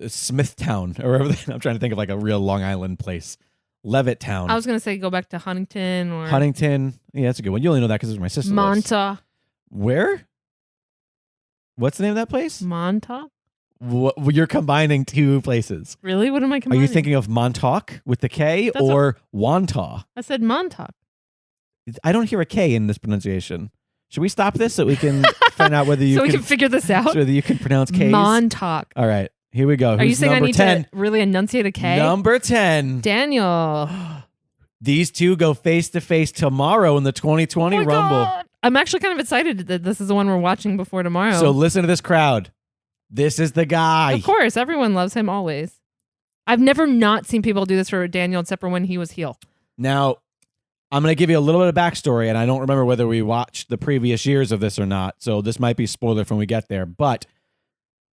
A: Smithtown or whatever. I'm trying to think of like a real Long Island place. Levittown.
B: I was gonna say go back to Huntington or
A: Huntington. Yeah, that's a good one. You only know that because it's my sister. lives.
B: Montauk.
A: Where? What's the name of that place?
B: Montauk?
A: You're combining two places.
B: Really? What am I
A: Are
B: combining?
A: you thinking of Montauk with the K
B: That's
A: or Wantagh?
B: I said Montauk.
A: I don't hear a K in this pronunciation. Should we stop this so we can find out whether you
B: So we
A: can,
B: can figure this out.
A: so whether you can pronounce K's?
B: Montauk.
A: All right, here we go.
B: Are you
A: Who's
B: saying I
A: number
B: need
A: 10?
B: to really enunciate a K?
A: Number 10.
B: Daniel.
A: These two go face to face tomorrow in the 2020
B: Oh my
A: Rumble.
B: God. I'm actually kind of excited that this is the one we're watching before tomorrow.
A: So listen to this crowd. This is the guy.
B: Of course, everyone loves him always. I've never not seen people do this for Daniel except for when he was heel.
A: Now, I'm going to give you a little bit of backstory, and I don't remember whether we watched the previous years of this or not, so this might be spoiler when we get there. But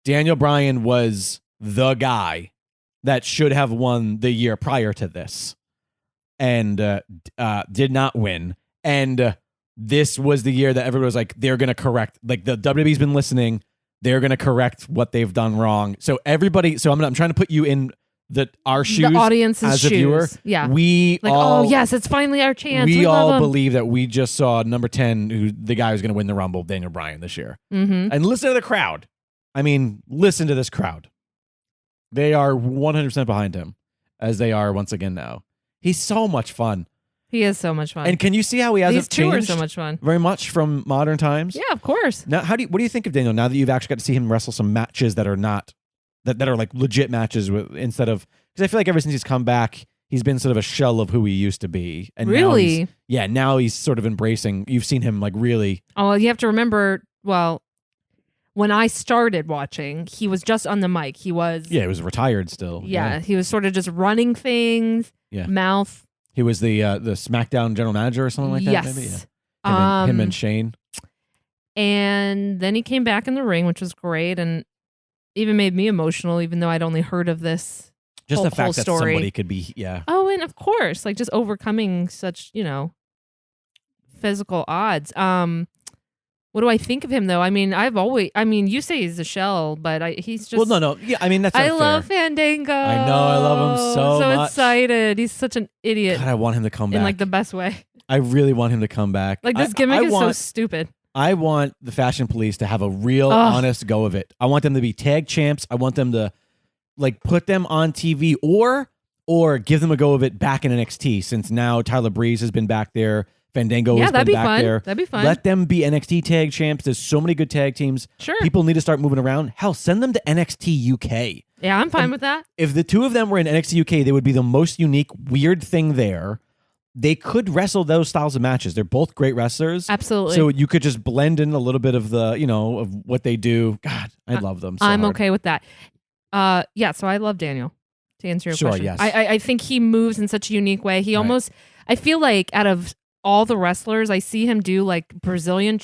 A: Daniel Bryan was the guy that should have won the year prior to this and did not win. And this was the year that everybody was like, they're going to correct. Like, the WWE's been listening. They're going to correct what they've done wrong. So everybody, I'm trying to put you in our shoes,
B: The audience's
A: as
B: shoes.
A: a viewer.
B: Yeah.
A: We
B: Like,
A: all,
B: oh, yes, it's finally our chance.
A: we
B: love
A: all
B: him.
A: believe that we just saw number 10, who the guy who's going to win the Rumble, Daniel Bryan, this year.
B: Mm-hmm.
A: And listen to the crowd. I mean, listen to this crowd. They are 100% behind him, as they are once again now. He's so much fun.
B: He is so much fun.
A: And can you see how he hasn't
B: These two are
A: changed
B: so much fun.
A: very much from modern times?
B: Yeah, of course.
A: Now, what do you think of Daniel now that you've actually got to see him wrestle some matches that are not that are like legit matches instead of, because I feel like ever since he's come back, he's been sort of a shell of who he used to be. And
B: Really?
A: now he's sort of embracing. You've seen him like really.
B: Oh, well, you have to remember, well, when I started watching, he was just on the mic. He was,
A: Yeah, he was retired still.
B: yeah, he was sort of just running things,
A: Yeah.
B: mouth.
A: He was the SmackDown general manager or something like that.
B: Yes.
A: Maybe? Yeah. Him and Shane.
B: And then he came back in the ring, which was great, and even made me emotional, even though I'd only heard of this.
A: Just
B: whole
A: the fact that
B: story.
A: somebody could be, yeah.
B: Oh, and of course, like just overcoming such, physical odds. What do I think of him though? I mean, you say he's a shell, but he's just.
A: Well, no. Yeah, I mean, that's not
B: I
A: fair.
B: love Fandango.
A: I know, I love him so much.
B: excited. He's such an idiot
A: God, I want him to come
B: in
A: back.
B: like the best way.
A: I really want him to come back.
B: Like this gimmick is so stupid.
A: I want the Fashion Police to have a real, honest go of it. I want them to be tag champs. I want them to like put them on TV or give them a go of it back in NXT, since now Tyler Breeze has been back there. Fandango has
B: that'd
A: been
B: be
A: back
B: fun.
A: there.
B: That'd be fun.
A: Let them be NXT tag champs. There's so many good tag teams.
B: Sure.
A: People need to start moving around. Hell, send them to NXT UK.
B: Yeah, I'm fine with that.
A: If the two of them were in NXT UK, they would be the most unique, weird thing there. They could wrestle those styles of matches. They're both great wrestlers.
B: Absolutely.
A: So you could just blend in a little bit of the, of what they do. God, I love them so
B: I'm
A: hard.
B: okay with that. Yeah, so I love Daniel, to answer your
A: Sure,
B: question.
A: yes.
B: I think he moves in such a unique way. He almost, I feel like out of all the wrestlers, I see him do like Brazilian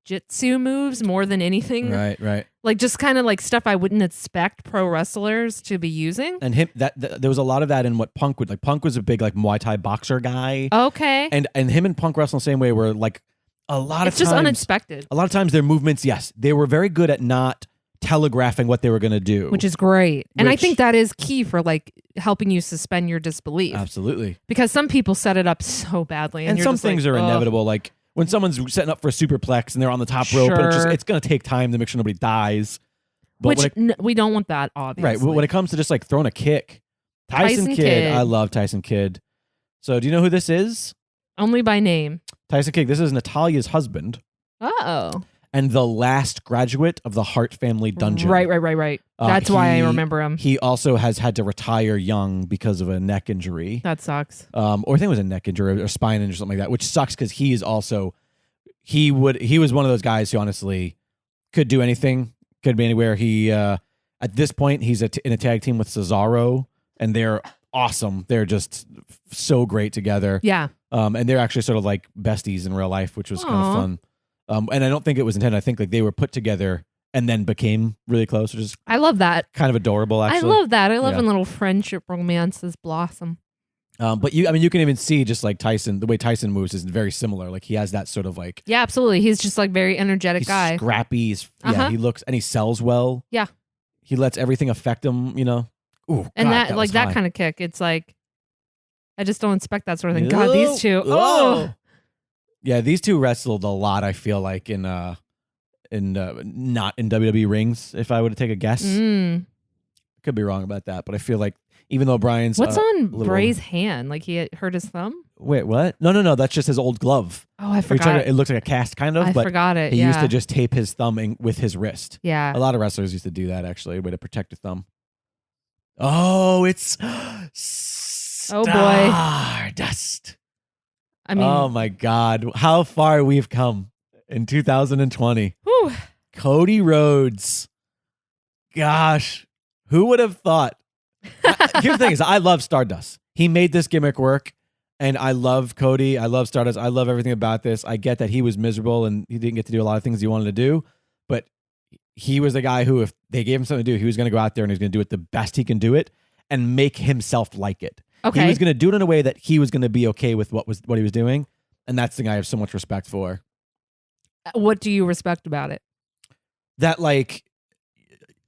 B: jitsu moves more than anything.
A: Right.
B: Like just kind of like stuff I wouldn't expect pro wrestlers to be using.
A: And him there was a lot of that in what Punk would like. Punk was a big like Muay Thai boxer guy.
B: Okay.
A: And him and Punk wrestle the same way where like a lot of
B: it's just
A: times,
B: unexpected.
A: A lot of times their movements, yes, they were very good at not telegraphing what they were going to do.
B: Which is great. And I think that is key for like helping you suspend your disbelief.
A: Absolutely.
B: Because some people set it up so badly. And
A: some things are inevitable. Like when someone's setting up for a superplex and they're on the top rope, and it's going to take time to make sure nobody dies. But
B: we don't want that, obviously.
A: Right. When it comes to just like throwing a kick, Tyson Kidd. I love Tyson Kidd. So do you know who this is?
B: Only by name. Tyson
A: Kidd. This is Natalia's husband.
B: Oh.
A: And the last graduate of the Hart family dungeon.
B: Right. That's why I remember him.
A: He also has had to retire young because of a neck injury.
B: That sucks.
A: Or I think it was a neck injury or spine injury or something like that, which sucks because he is also he was one of those guys who honestly could do anything, could be anywhere. He at this point he's in a tag team with Cesaro, and they're awesome. They're just so great together.
B: Yeah.
A: And they're actually sort of like besties in real life, which was kind of fun. And I don't think it was intended. I think like they were put together and then became really close, which is
B: I love that.
A: Kind of adorable, actually.
B: I love that. I love when little friendship romances blossom.
A: But you can even see just like Tyson, the way Tyson moves is very similar. Like he has that sort of like
B: yeah, absolutely. He's just like very energetic guy.
A: Scrappy. He looks and he sells well.
B: Yeah,
A: he lets everything affect him. You know. Ooh,
B: and
A: God,
B: that like that kind of kick. It's like I just don't expect that sort of thing. God, these two. Oh.
A: Yeah, these two wrestled a lot, I feel like, in not in WWE rings, if I were to take a guess. Could be wrong about that, but I feel like even though Bryan's
B: what's on Bray's hand? Like he hurt his thumb?
A: Wait, what? No, that's just his old glove.
B: Oh, I forgot.
A: It looks like a cast kind of, but
B: forgot it.
A: He used to just tape his thumb with his wrist.
B: Yeah.
A: A lot of wrestlers used to do that, actually, a way to protect your thumb. Oh, it's Stardust.
B: I mean,
A: oh my God, how far we've come in 2020.
B: Whew.
A: Cody Rhodes. Gosh, who would have thought? Here's the thing: is I love Stardust. He made this gimmick work, and I love Cody. I love Stardust. I love everything about this. I get that he was miserable and he didn't get to do a lot of things he wanted to do, but he was the guy who, if they gave him something to do, he was going to go out there and he was going to do it the best he can do it and make himself like it.
B: Okay.
A: He was going to do it in a way that he was going to be okay with what he was doing, and that's the guy I have so much respect for.
B: What do you respect about it?
A: That like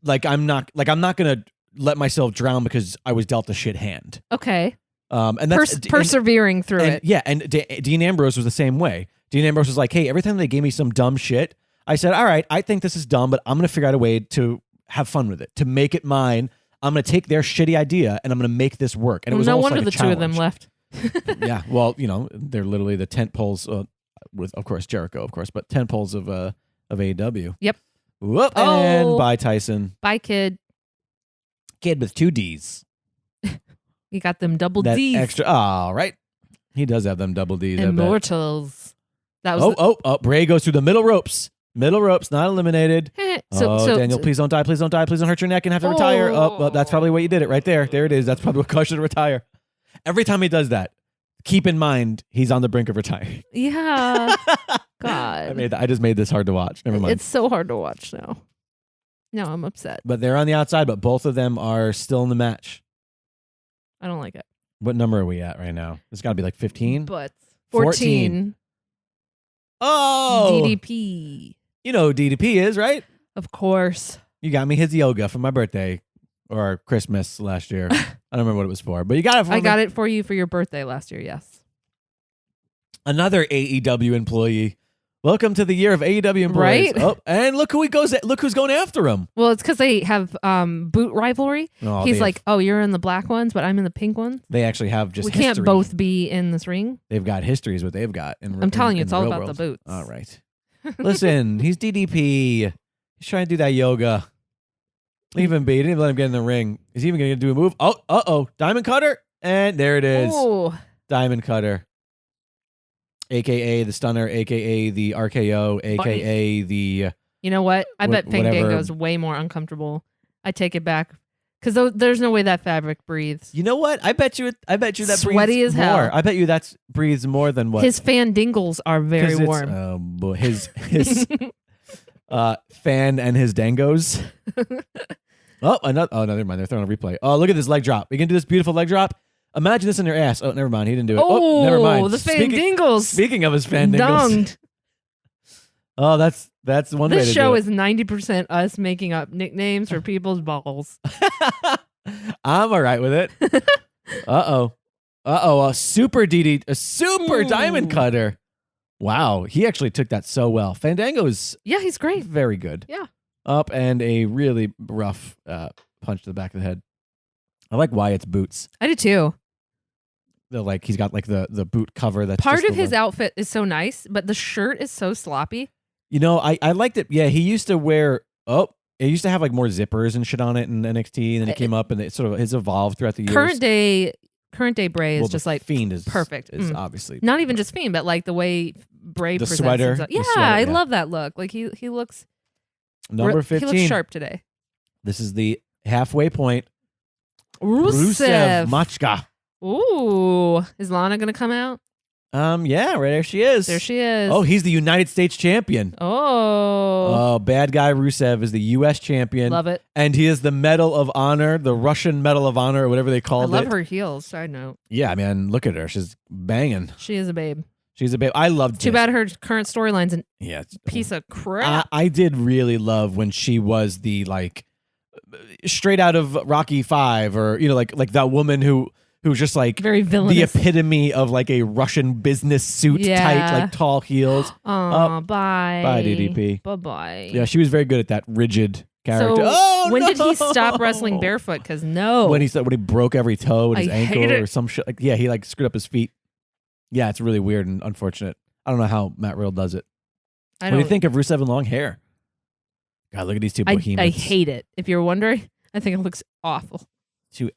A: I'm not going to let myself drown because I was dealt a shit hand.
B: Okay.
A: And that's
B: persevering through it.
A: Yeah, and Dean Ambrose was the same way. Dean Ambrose was like, "Hey, every time they gave me some dumb shit, I said, all right, I think this is dumb, but I'm going to figure out a way to have fun with it, to make it mine. I'm going to take their shitty idea and I'm going to make this work." And it was
B: no
A: almost
B: wonder
A: like a
B: the two of them left.
A: Yeah, well, they're literally the tent poles with, of course, Jericho, of course, but tent poles of AEW.
B: Yep.
A: Whoop, and bye, Tyson.
B: Bye, kid.
A: Kid with 2 Ds.
B: You got them double
A: that
B: Ds.
A: Extra. Oh, right. He does have them double Ds.
B: Immortals. That was
A: Bray goes through the middle ropes. Middle ropes, not eliminated. So Daniel, please don't die. Please don't die. Please don't hurt your neck and have to retire. Oh, that's probably what you did it right there. There it is. That's probably what caused you to retire. Every time he does that, keep in mind he's on the brink of retiring.
B: Yeah. God.
A: I just made this hard to watch. Never mind.
B: It's so hard to watch now. No, I'm upset.
A: But they're on the outside, but both of them are still in the match.
B: I don't like it.
A: What number are we at right now? It's got to be like 15?
B: But 14.
A: Oh!
B: DDP.
A: You know who DDP is, right?
B: Of course.
A: You got me his yoga for my birthday or Christmas last year. I don't remember what it was for, but you got it for me.
B: I got it for you for your birthday last year, yes.
A: Another AEW employee. Welcome to the year of AEW employees.
B: Right?
A: Oh, and look who's going after him.
B: Well, it's because they have boot rivalry.
A: Oh,
B: he's like, oh, you're in the black ones, but I'm in the pink ones.
A: They actually have just
B: history. Can't both be in this ring.
A: They've got history is what they've got.
B: I'm telling you, it's all about the boots.
A: All right. Listen, he's DDP. He's trying to do that yoga. Leave him be. He didn't even let him get in the ring. Is he even going to do a move? Oh, Diamond Cutter. And there it is.
B: Ooh.
A: Diamond Cutter. AKA the Stunner, AKA the RKO, AKA the...
B: You know what? I bet Fandango's way more uncomfortable. I take it back. Because there's no way that fabric breathes.
A: You know what? I bet you that
B: Sweaty
A: breathes
B: as hell.
A: more. I bet you that breathes more than what
B: His fandingles are very warm.
A: Oh boy, his fan and his dangos. Never mind. They're throwing a replay. Oh, look at this leg drop. You can do this beautiful leg drop. Imagine this in your ass. Oh, never mind. He didn't do it. Oh, never mind.
B: The fandingles.
A: Speaking of his fandingles.
B: Dunged.
A: Oh, that's one way to do it.
B: This show is 90% us making up nicknames for people's balls.
A: I'm all right with it. Uh-oh. A super diamond cutter. Wow. He actually took that so well. Fandango's
B: he's great.
A: Very good.
B: Yeah.
A: Up and a really rough punch to the back of the head. I like Wyatt's boots.
B: I do too.
A: He's got like the boot cover. That's
B: part of his outfit is so nice, but the shirt is so sloppy.
A: You know, I liked it. Yeah, he used to wear. It used to have like more zippers and shit on it in NXT, and then it came up and it sort of has evolved throughout the years.
B: Current day Bray is just like
A: Fiend is
B: perfect.
A: Is obviously
B: not even just Fiend, but like the way Bray
A: the
B: presents
A: sweater.
B: himself. Yeah, I love that look. Like he looks
A: number 15.
B: He looks sharp today.
A: This is the halfway point.
B: Rusev
A: Machka.
B: Ooh, is Lana gonna come out?
A: Yeah, right there she is.
B: There she is.
A: Oh, he's the United States champion. Oh, bad guy Rusev is the U.S. champion.
B: Love it.
A: And he is the Medal of Honor, the Russian Medal of Honor, or whatever they called it.
B: I love her heels. Side note.
A: Yeah, man, look at her. She's banging.
B: She is a babe.
A: She's a babe. I loved
B: Too bad her current storyline's a piece of crap.
A: I did really love when she was the straight out of Rocky V, or like that woman who's just like
B: very villainous.
A: The epitome of like a Russian business suit type, like tall heels.
B: Bye.
A: Bye, DDP.
B: Bye.
A: Yeah, she was very good at that rigid character.
B: So when did he stop wrestling barefoot? Because
A: when he broke every toe in his ankle
B: or
A: some shit. Like, yeah, he like screwed up his feet. Yeah, it's really weird and unfortunate. I don't know how Matt Riddle does it. What do you think of Rusev and long hair? God, look at these two behemoths.
B: I hate it. If you're wondering, I think it looks awful.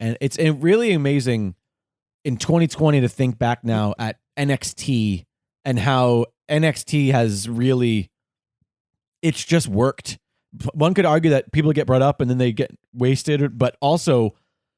A: And it's really amazing in 2020 to think back now at NXT and how NXT has really, it's just worked. One could argue that people get brought up and then they get wasted, but also,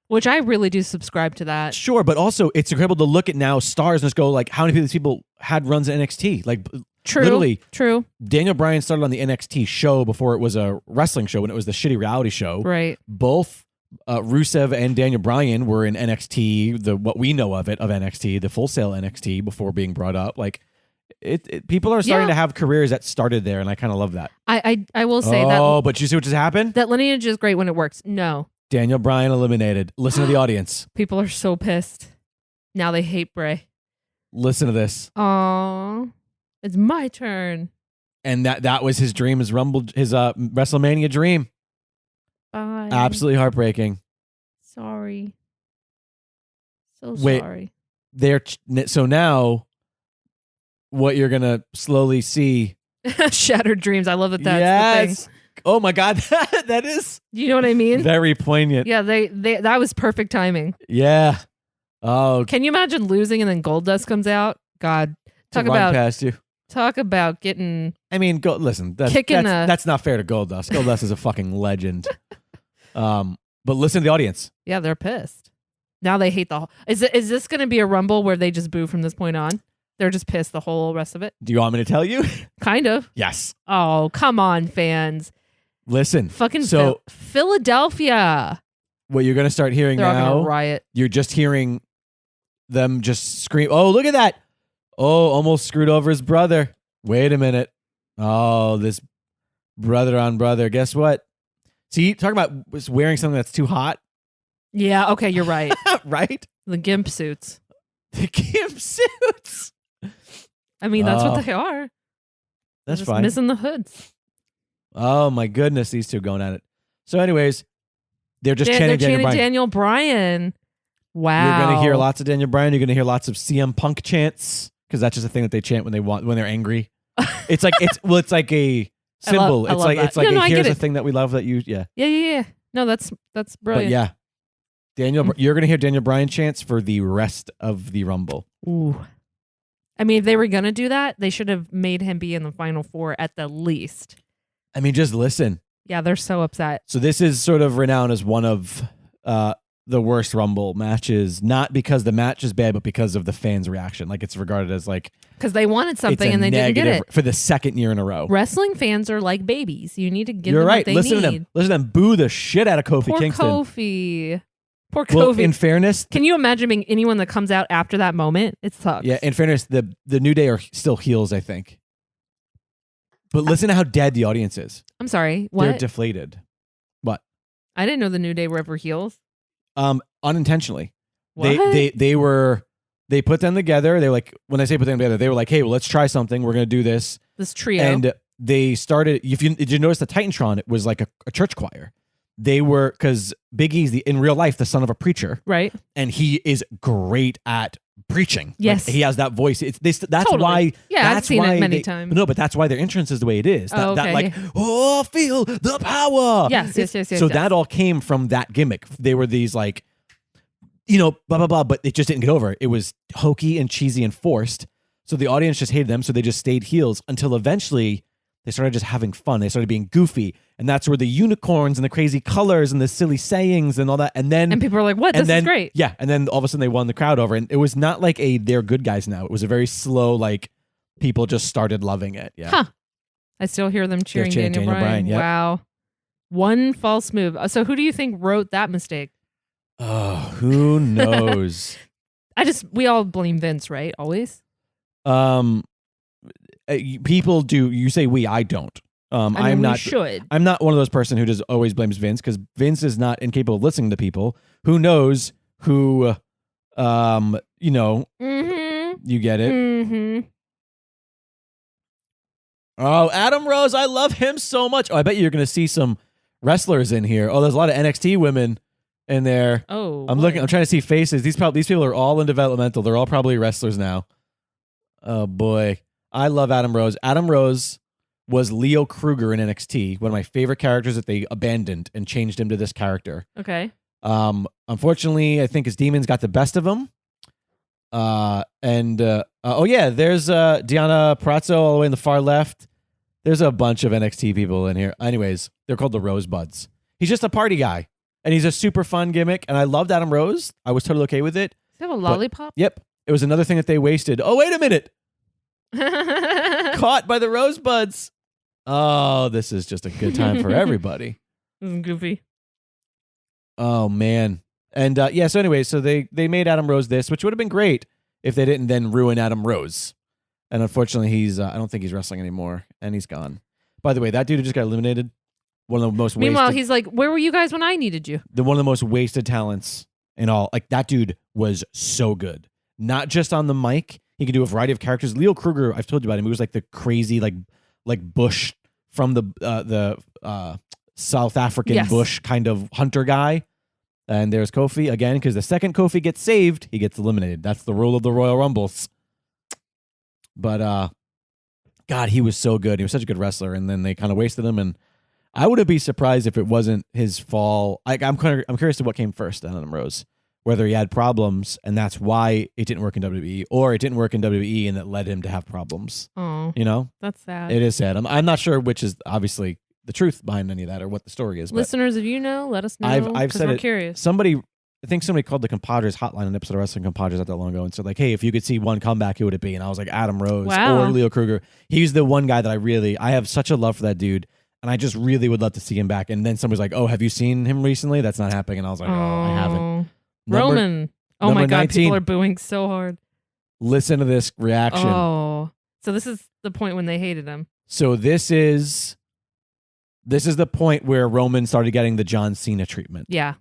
B: which I really do subscribe to that.
A: Sure, but also it's incredible to look at now stars and just go like, how many of these people had runs at NXT? Like, literally,
B: true.
A: Daniel Bryan started on the NXT show before it was a wrestling show, when it was the shitty reality show.
B: Right.
A: Both Rusev and Daniel Bryan were in NXT, what we know of NXT, the Full Sail NXT, before being brought up. Like, people are starting to have careers that started there, and I kind of love that.
B: I will say that.
A: Oh, but you see what just happened?
B: That lineage is great when it works. No.
A: Daniel Bryan eliminated. Listen to the audience.
B: People are so pissed. Now they hate Bray.
A: Listen to this.
B: Aw. It's my turn.
A: And that was his dream, his WrestleMania dream.
B: Bye.
A: Absolutely heartbreaking.
B: Sorry.
A: Sorry. So now, what you're gonna slowly see.
B: Shattered dreams. I love that. That's the thing.
A: Oh my God, that is.
B: You know what I mean?
A: Very poignant.
B: Yeah, that was perfect timing.
A: Yeah. Oh.
B: Can you imagine losing and then Goldust comes out? God, talk about
A: past you.
B: Talk about getting.
A: I mean, listen. That's not fair to Goldust. Goldust is a fucking legend. But listen to the audience.
B: Yeah, they're pissed. Now they hate the. Is this going to be a Rumble where they just boo from this point on? They're just pissed the whole rest of it.
A: Do you want me to tell you?
B: Kind of.
A: Yes.
B: Oh, come on, fans.
A: Listen.
B: Fucking Philadelphia.
A: What you're going to start hearing
B: They're all
A: now,
B: gonna riot.
A: You're just hearing them just scream, oh, look at that. Oh, almost screwed over his brother. Wait a minute. Oh, this brother on brother. Guess what? See, talking about wearing something that's too hot.
B: Yeah, okay, you're right.
A: Right?
B: The gimp suits.
A: The gimp suits.
B: I mean, that's what they are.
A: That's
B: just
A: fine.
B: Missing the hoods.
A: Oh my goodness, these two going at it. So, anyways, they're just chanting
B: Daniel Bryan. Wow.
A: You're gonna hear lots of Daniel Bryan. You're gonna hear lots of CM Punk chants, because that's just a thing that they chant when they're angry. It's like it's like a symbol. It's like here's a thing that we love that you
B: Yeah. No, that's brilliant.
A: But yeah, you're gonna hear Daniel Bryan chants for the rest of the Rumble.
B: Ooh. I mean, if they were gonna do that, they should have made him be in the Final Four at the least.
A: I mean, just listen.
B: Yeah, they're so upset.
A: So this is sort of renowned as one of the worst Rumble matches, not because the match is bad, but because of the fans' reaction. Like it's regarded as like
B: because they wanted
A: it's
B: something
A: a
B: and they didn't get
A: negative
B: it.
A: for the second year in a row.
B: Wrestling fans are like babies. You need to give
A: You're
B: them
A: right.
B: what they
A: Listen
B: need.
A: to them. Listen to them boo the shit out of Kofi
B: Poor
A: Kingston.
B: Kofi. Poor
A: Well,
B: Kofi.
A: in fairness,
B: Can you imagine being anyone that comes out after that moment? It sucks.
A: yeah. In fairness, the New Day are still heels, I think. But listen to how dead the audience is.
B: I'm sorry. What?
A: They're deflated. What?
B: I didn't know the New Day were ever heels.
A: Unintentionally.
B: What?
A: They put them together. They were like, when I say put them together, they were like, hey, well, let's try something. We're gonna do this.
B: This trio.
A: And they started. Did you notice the Titantron? It was like a church choir. They were, because Big E's in real life the son of a preacher,
B: right.
A: and he is great at preaching.
B: Yes.
A: Like, he has that voice. That's
B: Totally.
A: why.
B: Yeah,
A: that's
B: I've seen
A: why
B: it many times.
A: No, but that's why their entrance is the way it is. That,
B: Oh, okay,
A: that like,
B: yeah.
A: oh, feel the power.
B: Yes.
A: So that all came from that gimmick. They were these like, blah, blah, blah, but it just didn't get over. It was hokey and cheesy and forced. So the audience just hated them. So they just stayed heels until eventually they started just having fun. They started being goofy. And that's where the unicorns and the crazy colors and the silly sayings and all that. And people
B: are like, what? This is great.
A: Yeah. And then all of a sudden they won the crowd over. And it was not like they're good guys now. It was a very slow, like, people just started loving it. Yeah.
B: Huh. I still hear them cheering Daniel Bryan.
A: Yep.
B: Wow. One false move. So who do you think wrote that mistake?
A: Oh, who knows?
B: We all blame Vince, right? Always?
A: People do. You say we, I don't. I'm not.
B: Should.
A: I'm not one of those person who just always blames Vince, because Vince is not incapable of listening to people. Who knows who,
B: Mm-hmm.
A: you get it.
B: Mm-hmm.
A: Oh, Adam Rose, I love him so much. Oh, I bet you're going to see some wrestlers in here. Oh, there's a lot of NXT women in there.
B: Oh,
A: I'm trying to see faces. These people are all in developmental. They're all probably wrestlers now. Oh boy, I love Adam Rose. Adam Rose was Leo Kruger in NXT, one of my favorite characters that they abandoned and changed him to this character.
B: Okay.
A: Unfortunately, I think his demons got the best of him. Oh yeah, there's Deanna Prazo all the way in the far left. There's a bunch of NXT people in here. Anyways, they're called the Rosebuds. He's just a party guy, and he's a super fun gimmick. And I loved Adam Rose. I was totally okay with it.
B: Does he have a lollipop?
A: Yep, it was another thing that they wasted. Oh, wait a minute. Caught by the Rosebuds. Oh, this is just a good time for everybody.
B: This is goofy.
A: Oh man. And so anyway, so they made Adam Rose this, which would have been great if they didn't then ruin Adam Rose. And unfortunately, he's I don't think he's wrestling anymore, and he's gone. By the way, that dude who just got eliminated, one of the most
B: Meanwhile,
A: wasted,
B: he's like, where were you guys when I needed you?
A: one of the most wasted talents in all. Like, that dude was so good. Not just on the mic. He could do a variety of characters. Leo Kruger, I've told you about him. He was like the crazy, like Bush from the South African Bush kind of hunter guy. And there's Kofi again, because the second Kofi gets saved, he gets eliminated. That's the rule of the Royal Rumbles. But God, he was so good. He was such a good wrestler, and then they kind of wasted him. And I wouldn't be surprised if it wasn't his fall. I'm curious to what came first, Adam Rose, whether he had problems and that's why it didn't work in WWE, or it didn't work in WWE and it led him to have problems.
B: Oh, that's sad.
A: It is sad. I'm not sure which is obviously the truth behind any of that or what the story is.
B: Listeners, if you know, let us know.
A: I've said
B: we're
A: it.
B: Curious.
A: I think somebody called the Compadres hotline, an episode of Wrestling Compadres not that long ago, and said like, "Hey, if you could see one comeback, who would it be?" And I was like, Adam Rose or Leo Kruger. He's the one guy that I have such a love for that dude, and I just really would love to see him back. And then somebody's like, "Oh, have you seen him recently?" That's not happening, and I was like, "Oh, I haven't."
B: Roman. Oh my God,
A: 19.
B: people are booing so hard.
A: Listen to this reaction.
B: Oh, so this is the point when they hated him.
A: So this is the point where Roman started getting the John Cena treatment.
B: Yeah.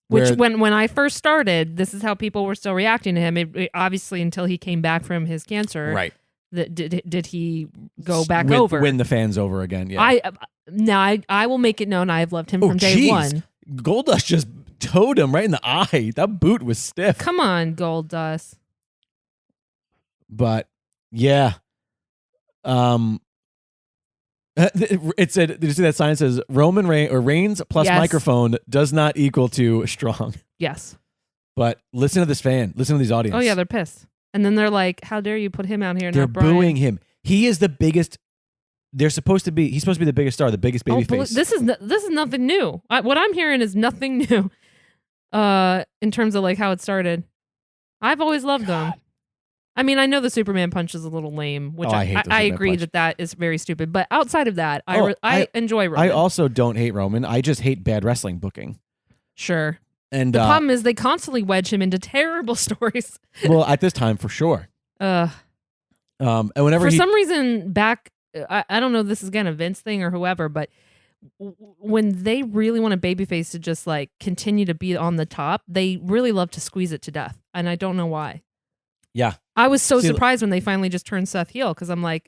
B: Which when I first started, this is how people were still reacting to him. It obviously, until he came back from his cancer,
A: right?
B: Did he go back over?
A: Win the fans over again? Yeah.
B: I will make it known I have loved him from day one.
A: Goldust just towed him right in the eye. That boot was stiff.
B: Come on, Goldust.
A: But yeah, it said, did you see that sign? It says Roman Reigns plus microphone does not equal to strong.
B: Yes.
A: But listen to this fan. Listen to these audience.
B: Oh yeah, they're pissed. And then they're like, "How dare you put him out here?"
A: They're booing him. He is the biggest. He's supposed to be the biggest star, the biggest baby face.
B: This is nothing new. What I'm hearing is nothing new. in terms of like how it started. I've always loved them. I mean, I know the Superman punch is a little lame, which
A: I hate the
B: I
A: Superman
B: agree
A: punch.
B: that is very stupid. But outside of that,
A: Oh,
B: I enjoy Roman.
A: I also don't hate Roman. I just hate bad wrestling booking.
B: Sure.
A: And
B: The problem is they constantly wedge him into terrible stories.
A: well, at this time, for sure.
B: Uh,
A: And whenever
B: for
A: he,
B: some reason, back, I don't know if this is again a Vince thing or whoever, but when they really want a babyface to just like continue to be on the top, they really love to squeeze it to death. And I don't know why.
A: yeah,
B: I was so
A: See,
B: surprised when they finally just turned Seth heel because I'm like,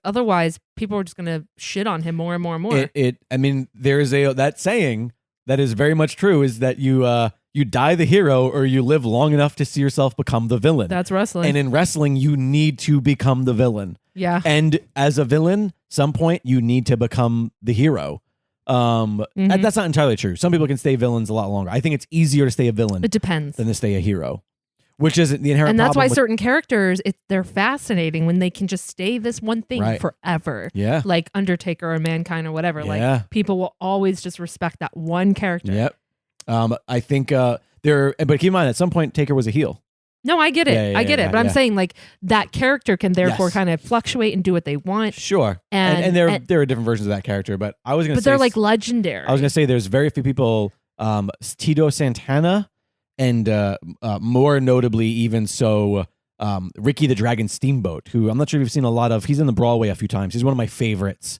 B: otherwise people are just gonna shit on him more and more and more.
A: I mean, there is that saying that is very much true is that you die the hero or you live long enough to see yourself become the villain.
B: That's wrestling.
A: And in wrestling, you need to become the villain.
B: Yeah.
A: And as a villain, some point you need to become the hero. And that's not entirely true. Some people can stay villains a lot longer. I think it's easier to stay a villain
B: It depends.
A: than to stay a hero, which is the inherent
B: And that's why
A: problem with-
B: certain characters, they're fascinating when they can just stay this one thing
A: Right.
B: forever.
A: Yeah.
B: Like Undertaker or Mankind or whatever.
A: Yeah.
B: Like people will always just respect that one character.
A: Yep. I think but keep in mind at some point Taker was a heel.
B: No, I get it.
A: Yeah,
B: I get it. But I'm
A: yeah.
B: saying like that character can therefore
A: Yes.
B: kind of fluctuate and do what they want.
A: Sure.
B: And-
A: there
B: and-
A: are different versions of that character, but I was going to
B: But
A: say
B: they're like legendary.
A: I was going to say there's very few people Tito Santana and more notably even so Ricky the Dragon Steamboat, who I'm not sure if you've seen a lot of. He's in the Broadway a few times. He's one of my favorites.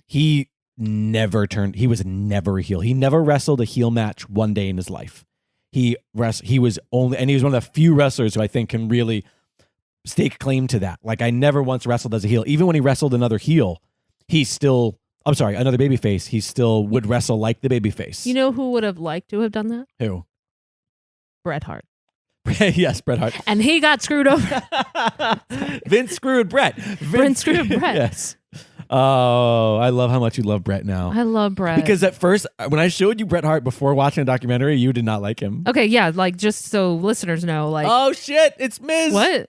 A: He was never a heel. He never wrestled a heel match one day in his life. He was one of the few wrestlers who I think can really stake claim to that. Like I never once wrestled as a heel. Even when he wrestled another heel, another babyface, he still would wrestle like the babyface.
B: You know who would have liked to have done that?
A: Who?
B: Bret Hart.
A: Yes, Bret Hart.
B: And he got screwed over.
A: Vince screwed Bret.
B: Vince screwed Bret.
A: Yes. Oh, I love how much you love Bret now.
B: I love Bret.
A: Because at first, when I showed you Bret Hart before watching a documentary, you did not like him.
B: Okay, yeah, like just so listeners know, like
A: Oh shit! It's Miz.
B: what?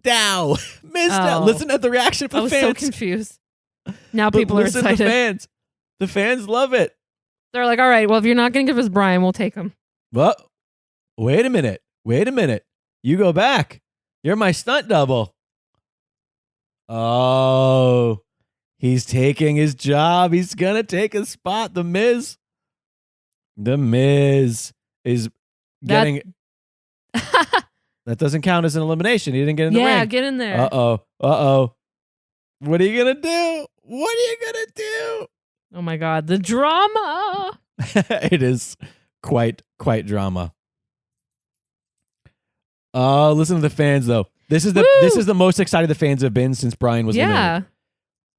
A: Dow. Miz Dow.
B: Oh.
A: Listen at the reaction
B: I
A: from
B: was
A: fans.
B: so confused. Now
A: But
B: people are
A: listen to
B: excited.
A: fans. The fans love it.
B: They're like, all right, well, if you're not going to give us Bryan, we'll take him.
A: Well, wait a minute. You go back. You're my stunt double. Oh, he's taking his job. He's going to take a spot. The Miz is getting... That doesn't count as an elimination. He didn't get in the ring.
B: Yeah, get in there.
A: Uh-oh. What are you going to do?
B: Oh my God, the drama.
A: It is quite drama. Oh, listen to the fans though. This is the most excited the fans have been since Bryan was eliminated.
B: Yeah.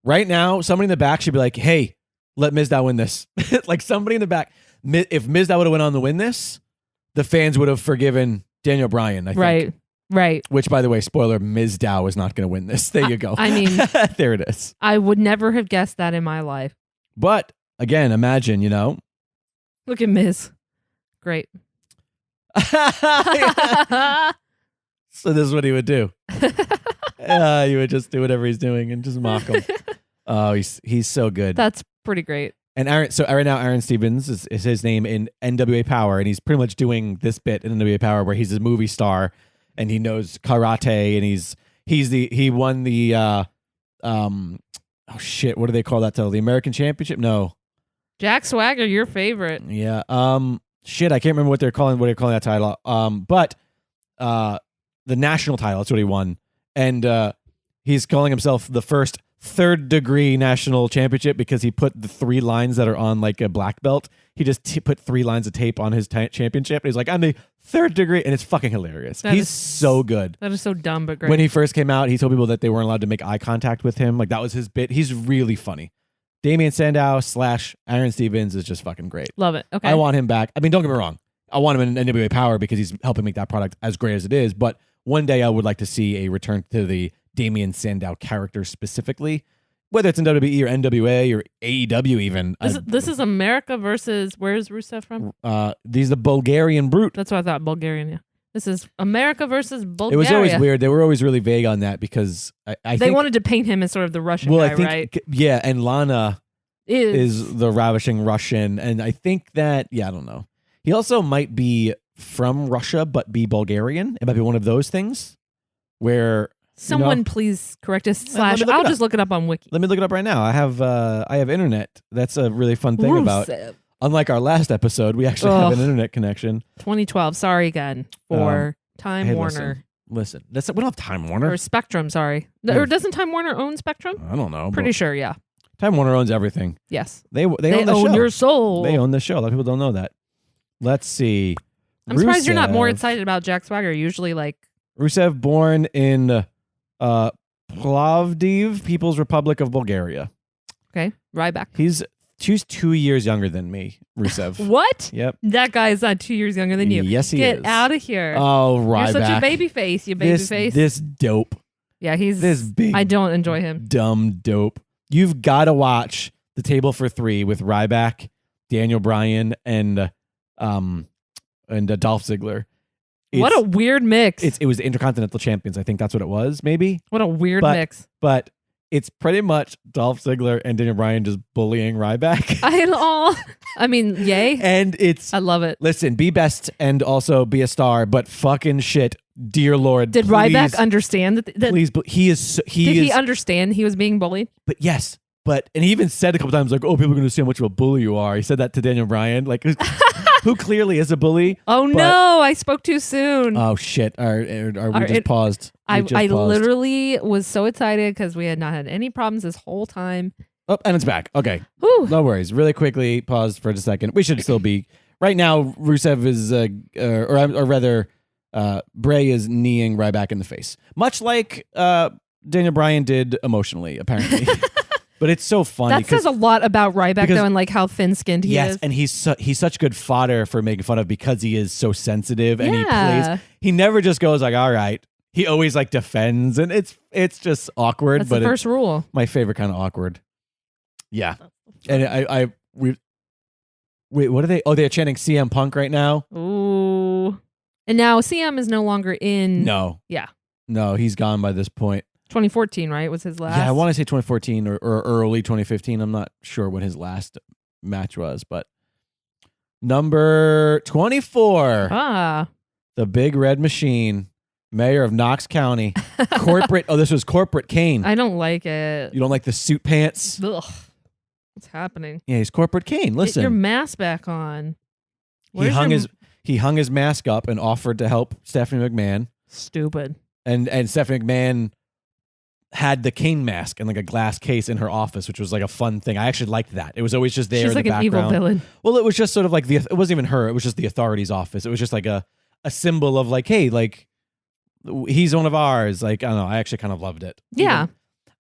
A: Right now, somebody in the back should be like, "Hey, let Mizdow win this." Like somebody in the back. If Mizdow would have went on to win this, the fans would have forgiven Daniel Bryan. I think.
B: Right.
A: Which, by the way, spoiler: Mizdow is not going to win this. There you go.
B: I mean,
A: there it is.
B: I would never have guessed that in my life.
A: But again, imagine,
B: Look at Miz. Great.
A: So this is what he would do. You would just do whatever he's doing and just mock him. Oh, he's so good.
B: That's pretty great.
A: And right now, Aaron Stevens is his name in NWA Power, and he's pretty much doing this bit in NWA Power where he's a movie star and he knows karate, and he won the oh shit, what do they call that title? The American Championship? No.
B: Jack Swagger, your favorite.
A: Yeah. Shit, I can't remember what they're calling that title. But the national title, that's what he won. And he's calling himself the first third degree national championship because he put the 3 lines that are on like a black belt. He just put 3 lines of tape on his championship. And he's like, I'm the third degree. And it's fucking hilarious. He's so good.
B: That is so dumb, but great.
A: When he first came out, he told people that they weren't allowed to make eye contact with him. Like that was his bit. He's really funny. Damian Sandow / Aaron Stevens is just fucking great.
B: Love it. Okay.
A: I want him back. I mean, don't get me wrong. I want him in NWA Power because he's helping make that product as great as it is. But one day I would like to see a return to the Damian Sandow character specifically, whether it's in WWE or NWA or AEW even.
B: This is America versus, where's Rusev from?
A: He's the Bulgarian Brute.
B: That's what I thought, Bulgarian, yeah. This is America versus Bulgaria.
A: It was always weird. They were always really vague on that because I
B: they
A: think,
B: wanted to paint him as sort of the Russian guy,
A: I think,
B: right?
A: Yeah, and Lana is the ravishing Russian. And I think that, I don't know. He also might be from Russia, but be Bulgarian. It might be one of those things where
B: Someone please correct us.
A: Let me look
B: I'll
A: it
B: just look it up on Wiki.
A: let me look it up right now. I have internet. That's a really fun thing about.
B: Rusev.
A: Unlike our last episode, we actually have an internet connection.
B: 2012. Sorry again for Time
A: Hey,
B: Warner.
A: Listen. We don't have Time Warner.
B: Or Spectrum, sorry.
A: Yeah.
B: Or doesn't Time Warner own Spectrum?
A: I don't know.
B: Pretty sure, yeah.
A: Time Warner owns everything.
B: Yes.
A: They own the
B: own
A: show.
B: your soul.
A: They own the show. A lot of people don't know that. Let's see.
B: I'm surprised you're not more
A: Rusev.
B: excited about Jack Swagger. Usually, like,
A: Rusev, born in Plovdiv, People's Republic of Bulgaria.
B: okay, Ryback.
A: He's 2 years younger than me, Rusev.
B: What?
A: Yep.
B: That guy is not 2 years younger than you.
A: Yes, he
B: Get
A: is.
B: out of here.
A: Oh, Ryback.
B: You're such a baby face, you baby
A: this,
B: face.
A: This dope.
B: Yeah, he's
A: This big.
B: I don't enjoy him.
A: Dumb dope. You've got to watch The Table for Three with Ryback, Daniel Bryan, and Dolph Ziggler.
B: What a weird mix.
A: It was the Intercontinental Champions. I think that's what it was, maybe.
B: What a weird mix.
A: But it's pretty much Dolph Ziggler and Daniel Bryan just bullying Ryback.
B: I mean, yay.
A: And it's
B: I love it.
A: listen, be best and also be a star, but fucking shit, dear Lord.
B: Did
A: please,
B: Ryback understand that?
A: Please, he is.
B: Did he understand he was being bullied?
A: But yes, and he even said a couple times like, "Oh, people are going to see how much of a bully you are." He said that to Daniel Bryan, like, who clearly is a bully.
B: Oh no, I spoke too soon.
A: Oh shit! Are we just paused?
B: I
A: paused.
B: literally was so excited because we had not had any problems this whole time.
A: Oh, and it's back. Okay,
B: Whew.
A: no worries. Really quickly, paused for just a second. We should still be right now. Rusev is, or rather, Bray is kneeing Ryback in the face, much like Daniel Bryan did emotionally, apparently. But it's so funny.
B: That says a lot about Ryback, though, and like how thin-skinned he
A: yes,
B: is.
A: and he's such good fodder for making fun of because he is so sensitive and he
B: Yeah.
A: plays. He never just goes like, "All right." He always like defends, and it's just awkward.
B: That's
A: but
B: the first rule.
A: my favorite kind of awkward. Yeah, and wait, what are they? Oh, they're chanting CM Punk right now.
B: Ooh, and now CM is no longer in.
A: No,
B: Yeah.
A: no, he's gone by this point.
B: 2014, right? Was his last?
A: Yeah, I want to say 2014 or early 2015. I'm not sure what his last match was, but number 24, the Big Red Machine, Mayor of Knox County, corporate. Oh, this was Corporate Kane.
B: I don't like it.
A: You don't like the suit pants?
B: Ugh. What's happening?
A: Yeah, he's Corporate Kane. Listen,
B: Get your mask back on.
A: he hung his mask up and offered to help Stephanie McMahon.
B: Stupid.
A: And Stephanie McMahon had the Kane mask in like a glass case in her office, which was like a fun thing. I actually liked that. It was always just there
B: She's
A: in
B: like
A: the
B: an
A: background.
B: evil villain.
A: Well, it was just sort of like it wasn't even her. It was just the authorities' office. It was just like a symbol of like, hey, like he's one of ours. Like, I don't know. I actually kind of loved it.
B: Yeah.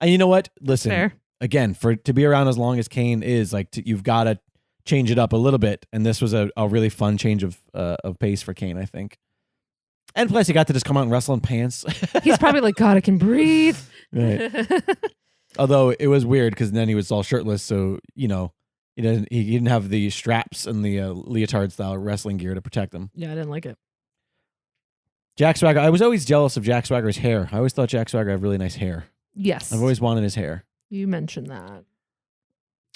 A: And you know what? Listen,
B: Fair.
A: again, to be around as long as Kane is, like you've got to change it up a little bit. And this was a really fun change of pace for Kane, I think. And plus, he got to just come out and wrestle in pants.
B: He's probably like, God, I can breathe.
A: Right. Although it was weird because then he was all shirtless, so he didn't have the straps and the leotard style wrestling gear to protect him.
B: Yeah, I didn't like it.
A: Jack Swagger. I was always jealous of Jack Swagger's hair. I always thought Jack Swagger had really nice hair.
B: Yes.
A: I've always wanted his hair,
B: You mentioned that.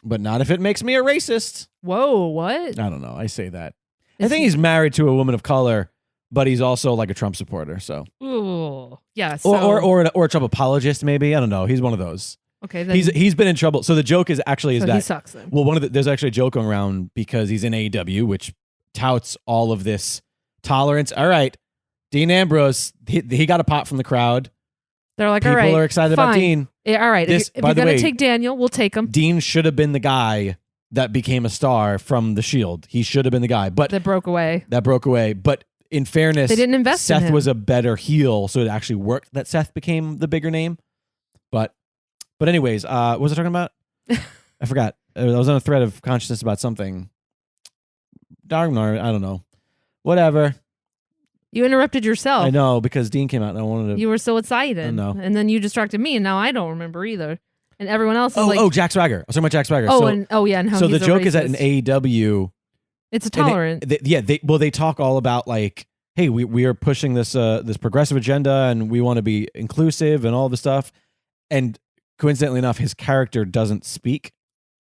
A: but not if it makes me a racist.
B: Whoa, what?
A: I don't know. I say that. I think he's married to a woman of color, but he's also like a Trump supporter. So,
B: Ooh. Yeah.
A: or a Trump apologist, maybe. I don't know. He's one of those.
B: Okay. Then
A: He's been in trouble. So the joke is
B: so
A: that
B: he sucks then.
A: well, there's actually a joke going around because he's in AEW, which touts all of this tolerance. All right, Dean Ambrose, he got a pop from the crowd.
B: They're like,
A: People
B: all right,
A: are excited about
B: fine.
A: Dean.
B: Yeah, all right.
A: This,
B: if
A: by
B: you're
A: the
B: going
A: way,
B: to take Daniel, we'll take him.
A: Dean should have been the guy that became a star from The Shield. He should have been the guy, but
B: That broke away.
A: But in fairness,
B: They didn't invest in
A: Seth
B: him.
A: was a better heel, so it actually worked that Seth became the bigger name. But anyways, what was I talking about? I forgot. I was on a thread of consciousness about something. I don't know. Whatever.
B: You interrupted yourself.
A: I know because Dean came out and I wanted to.
B: You were so excited.
A: I know.
B: And then you distracted me, and now I don't remember either. And everyone else is like,
A: Jack Swagger. I was talking about Jack Swagger.
B: oh,
A: So,
B: and and how
A: so
B: he's
A: the
B: a
A: joke is that in
B: racist.
A: AEW,
B: It's a tolerant.
A: they talk all about like, hey, we are pushing this progressive agenda and we want to be inclusive and all the stuff. And coincidentally enough, his character doesn't speak.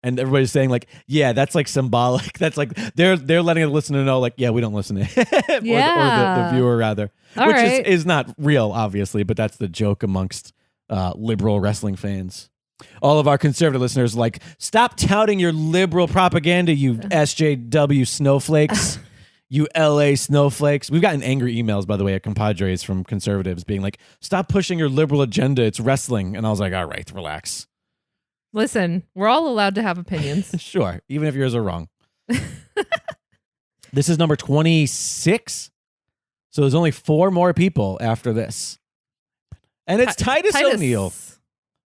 A: And everybody's saying like, yeah, that's like symbolic. That's like they're letting the listener know like, yeah, we don't listen to it. or the viewer rather.
B: All
A: which
B: right.
A: is not real, obviously, but that's the joke amongst liberal wrestling fans. All of our conservative listeners like, stop touting your liberal propaganda, you SJW snowflakes. You LA snowflakes. We've gotten angry emails, by the way, at compadres from conservatives being like, stop pushing your liberal agenda. It's wrestling. And I was like, all right, relax.
B: Listen, we're all allowed to have opinions.
A: Sure, even if yours are wrong. This is number 26. So there's only 4 more people after this. And it's Titus O'Neil.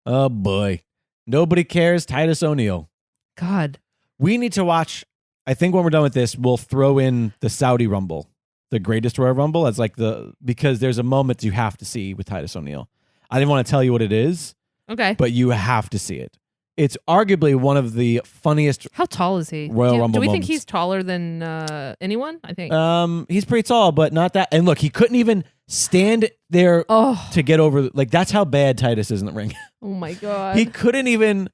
A: Oh, boy. Nobody cares. Titus O'Neil.
B: God.
A: We need to watch. I think when we're done with this, we'll throw in the Saudi Rumble, the Greatest Royal Rumble. As like because there's a moment you have to see with Titus O'Neil. I didn't want to tell you what it is.
B: Okay.
A: But you have to see it. It's arguably one of the funniest.
B: How tall is he?
A: Royal Rumble
B: Do we
A: moments.
B: think he's taller than anyone? I think.
A: He's pretty tall, but not that. And look, he couldn't even stand there to get over. Like that's how bad Titus is in the ring.
B: Oh my God.
A: He couldn't even.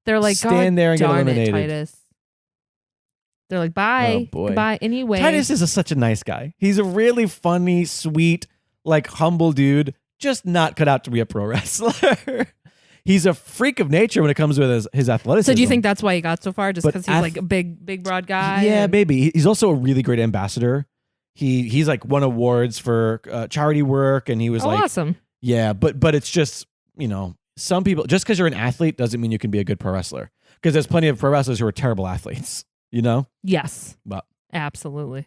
B: They're like,
A: stand there and get eliminated.
B: Titus. They're like, bye.
A: Oh, boy.
B: Goodbye. Anyway.
A: Titus is such a nice guy. He's a really funny, sweet, like humble dude. Just not cut out to be a pro wrestler. He's a freak of nature when it comes with his athleticism.
B: So do you think that's why he got so far? Just because he's like a big, broad guy?
A: Yeah, maybe. He's also a really great ambassador. He's like won awards for charity work, and he was like,
B: awesome.
A: Yeah, but it's just, some people, just because you're an athlete doesn't mean you can be a good pro wrestler. Because there's plenty of pro wrestlers who are terrible athletes,
B: Yes.
A: But
B: absolutely.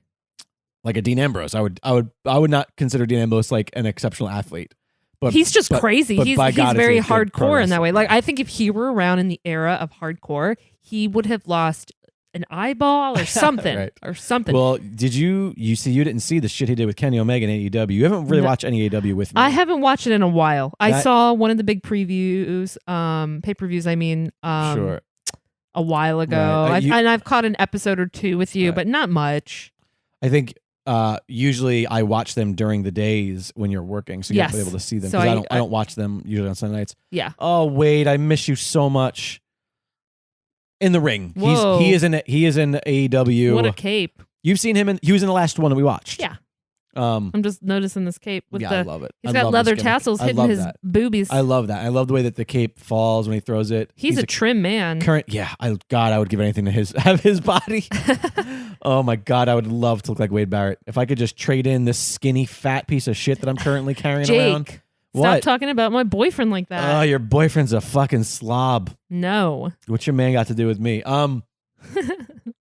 A: like a Dean Ambrose, I would not consider Dean Ambrose like an exceptional athlete. But
B: he's just crazy.
A: But
B: He's
A: God,
B: very
A: is a good pro
B: hardcore in that way.
A: wrestler.
B: Like I think if he were around in the era of hardcore, he would have lost an eyeball or something.
A: Right.
B: Or something.
A: Well, did you didn't see the shit he did with Kenny Omega in AEW. You haven't really watched any AEW with me.
B: I haven't watched it in a while. I saw one of the big previews, pay-per-views,
A: Sure.
B: a while ago.
A: Right.
B: And I've caught an episode or two with you,
A: Right.
B: but not much.
A: I think usually I watch them during the days when you're working, so you're
B: Yes.
A: able to see them.
B: So
A: Because I don't watch them usually on Sunday nights.
B: Yeah.
A: Oh Wade, I miss you so much. In the ring,
B: Whoa.
A: he is in AEW.
B: What a cape.
A: You've seen him he was in the last one that we watched.
B: Yeah.
A: I'm
B: just noticing this cape with
A: I love it.
B: He's
A: I
B: got
A: love
B: leather
A: this gimmick.
B: tassels
A: I
B: hitting
A: love
B: his
A: that.
B: boobies.
A: I love that. I love the way that the cape falls when he throws it.
B: He's a trim man.
A: I would give anything to have his body. Oh my God, I would love to look like Wade Barrett. If I could just trade in this skinny, fat piece of shit that I'm currently carrying around.
B: Jake,
A: What?
B: stop talking about my boyfriend like that.
A: Oh, your boyfriend's a fucking slob.
B: No.
A: What's your man got to do with me?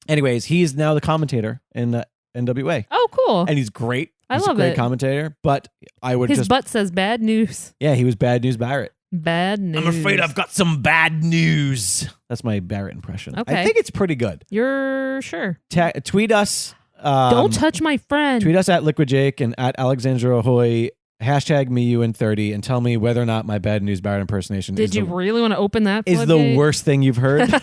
A: Anyways, he's now the commentator in the NWA.
B: Oh, cool.
A: And he's great. He's
B: love
A: a great
B: it.
A: commentator, but I would
B: His butt says bad news.
A: Yeah, he was Bad News Barrett.
B: Bad news.
A: I'm afraid I've got some bad news. That's my Barrett impression.
B: Okay.
A: I think it's pretty good.
B: You're sure.
A: Tweet us.
B: Don't touch my friend.
A: Tweet us at Liquid Jake and at Alexandra Ahoy. #MeUN30 and tell me whether or not my Bad News Barrett impersonation
B: Did you really want to open that?
A: is the
B: floodgate?
A: worst thing you've heard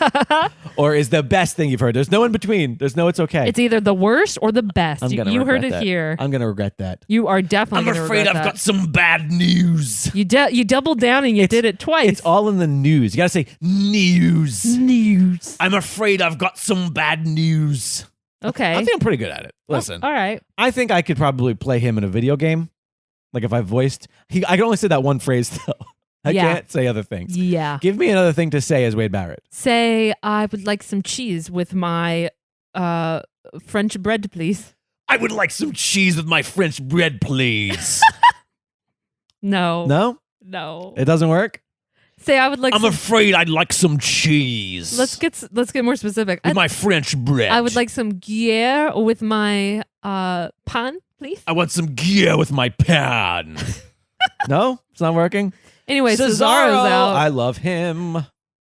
A: or is the best thing you've heard. There's no in between. There's no it's okay.
B: It's either the worst or the best.
A: I'm gonna
B: You heard
A: regret
B: it
A: that.
B: here.
A: I'm going to regret that.
B: You are definitely going to regret that.
A: got some bad news.
B: You doubled down and you did it twice.
A: It's all in the news. You got to say news.
B: news.
A: I'm afraid I've got some bad news.
B: Okay.
A: I think I'm pretty good at it. Listen,
B: all right.
A: I think I could probably play him in a video game. Like if I voiced, I can only say that one phrase though. I can't say other things.
B: Yeah.
A: Give me another thing to say as Wade Barrett.
B: Say, I would like some cheese with my French bread, please.
A: I would like some cheese with my French bread, please.
B: No.
A: No? It doesn't work?
B: Say, I would like.
A: I'm afraid I'd like some cheese.
B: Let's get more specific.
A: With my French bread.
B: I would like some Gruyere with my pan, please.
A: I want some gear with my pan. No? It's not working?
B: Anyway, Cesaro's out.
A: I love him.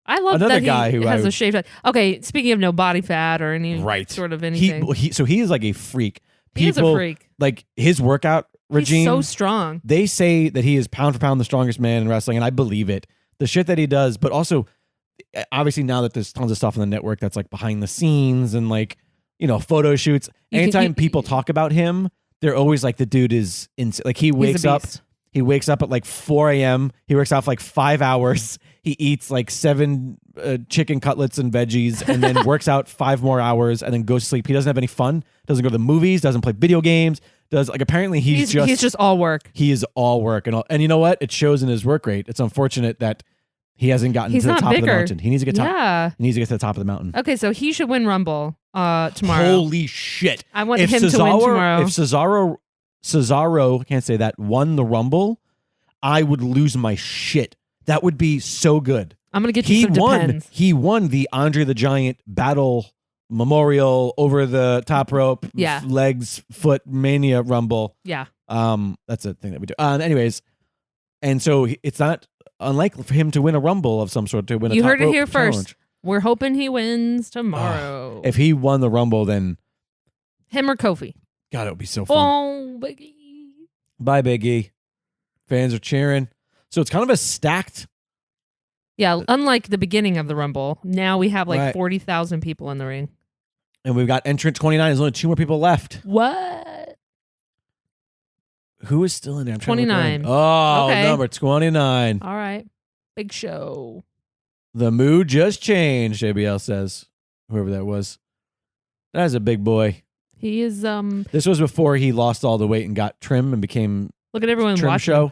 B: I love
A: Another
B: that
A: guy
B: he
A: who
B: has a shaved head. Okay, speaking of no body fat or any sort of anything.
A: So he is like a freak.
B: He is a freak.
A: Like his workout regime.
B: He's so strong.
A: They say that he is pound for pound the strongest man in wrestling, and I believe it. The shit that he does, but also, obviously now that there's tons of stuff on the network that's like behind the scenes and like, photo shoots. Anytime people talk about him, they're always like, the dude is like he wakes up.
B: beast.
A: He wakes up at like 4 a.m. He works out for like 5 hours. He eats like 7 chicken cutlets and veggies, and then works out 5 more hours, and then goes to sleep. He doesn't have any fun. Doesn't go to the movies. Doesn't play video games. Does like apparently he's
B: just all work.
A: He is all work and all. And you know what? It shows in his work rate. It's unfortunate that he hasn't gotten to the top of the mountain. He needs to get He needs to get to the top of the mountain.
B: Okay, so he should win Rumble tomorrow.
A: Holy shit!
B: I want him to win tomorrow.
A: If Cesaro, I can't say that, won the Rumble, I would lose my shit. That would be so good.
B: I'm gonna get you some Depends.
A: He won the Andre the Giant Battle Memorial over the top rope, legs, foot Mania Rumble.
B: Yeah.
A: That's a thing that we do. Anyways, and so it's not unlikely for him to win a Rumble of some sort, to win a top rope challenge. You heard it here first.
B: We're hoping he wins tomorrow.
A: If he won the Rumble, then
B: him or Kofi.
A: God, it would be so fun.
B: Oh, Big E.
A: Bye, Big E. Fans are cheering. So it's kind of a stacked.
B: Yeah, unlike the beginning of the Rumble, now we have like 40,000 people in the ring.
A: And we've got entrant 29. There's only 2 more people left.
B: What?
A: Who is still in there? I'm
B: 29.
A: Oh, okay. Number 29.
B: All right. Big Show.
A: The mood just changed, JBL says. Whoever that was. That is a big boy.
B: He is
A: This was before he lost all the weight and got trim and became
B: Look at everyone
A: trim
B: watching.
A: Show.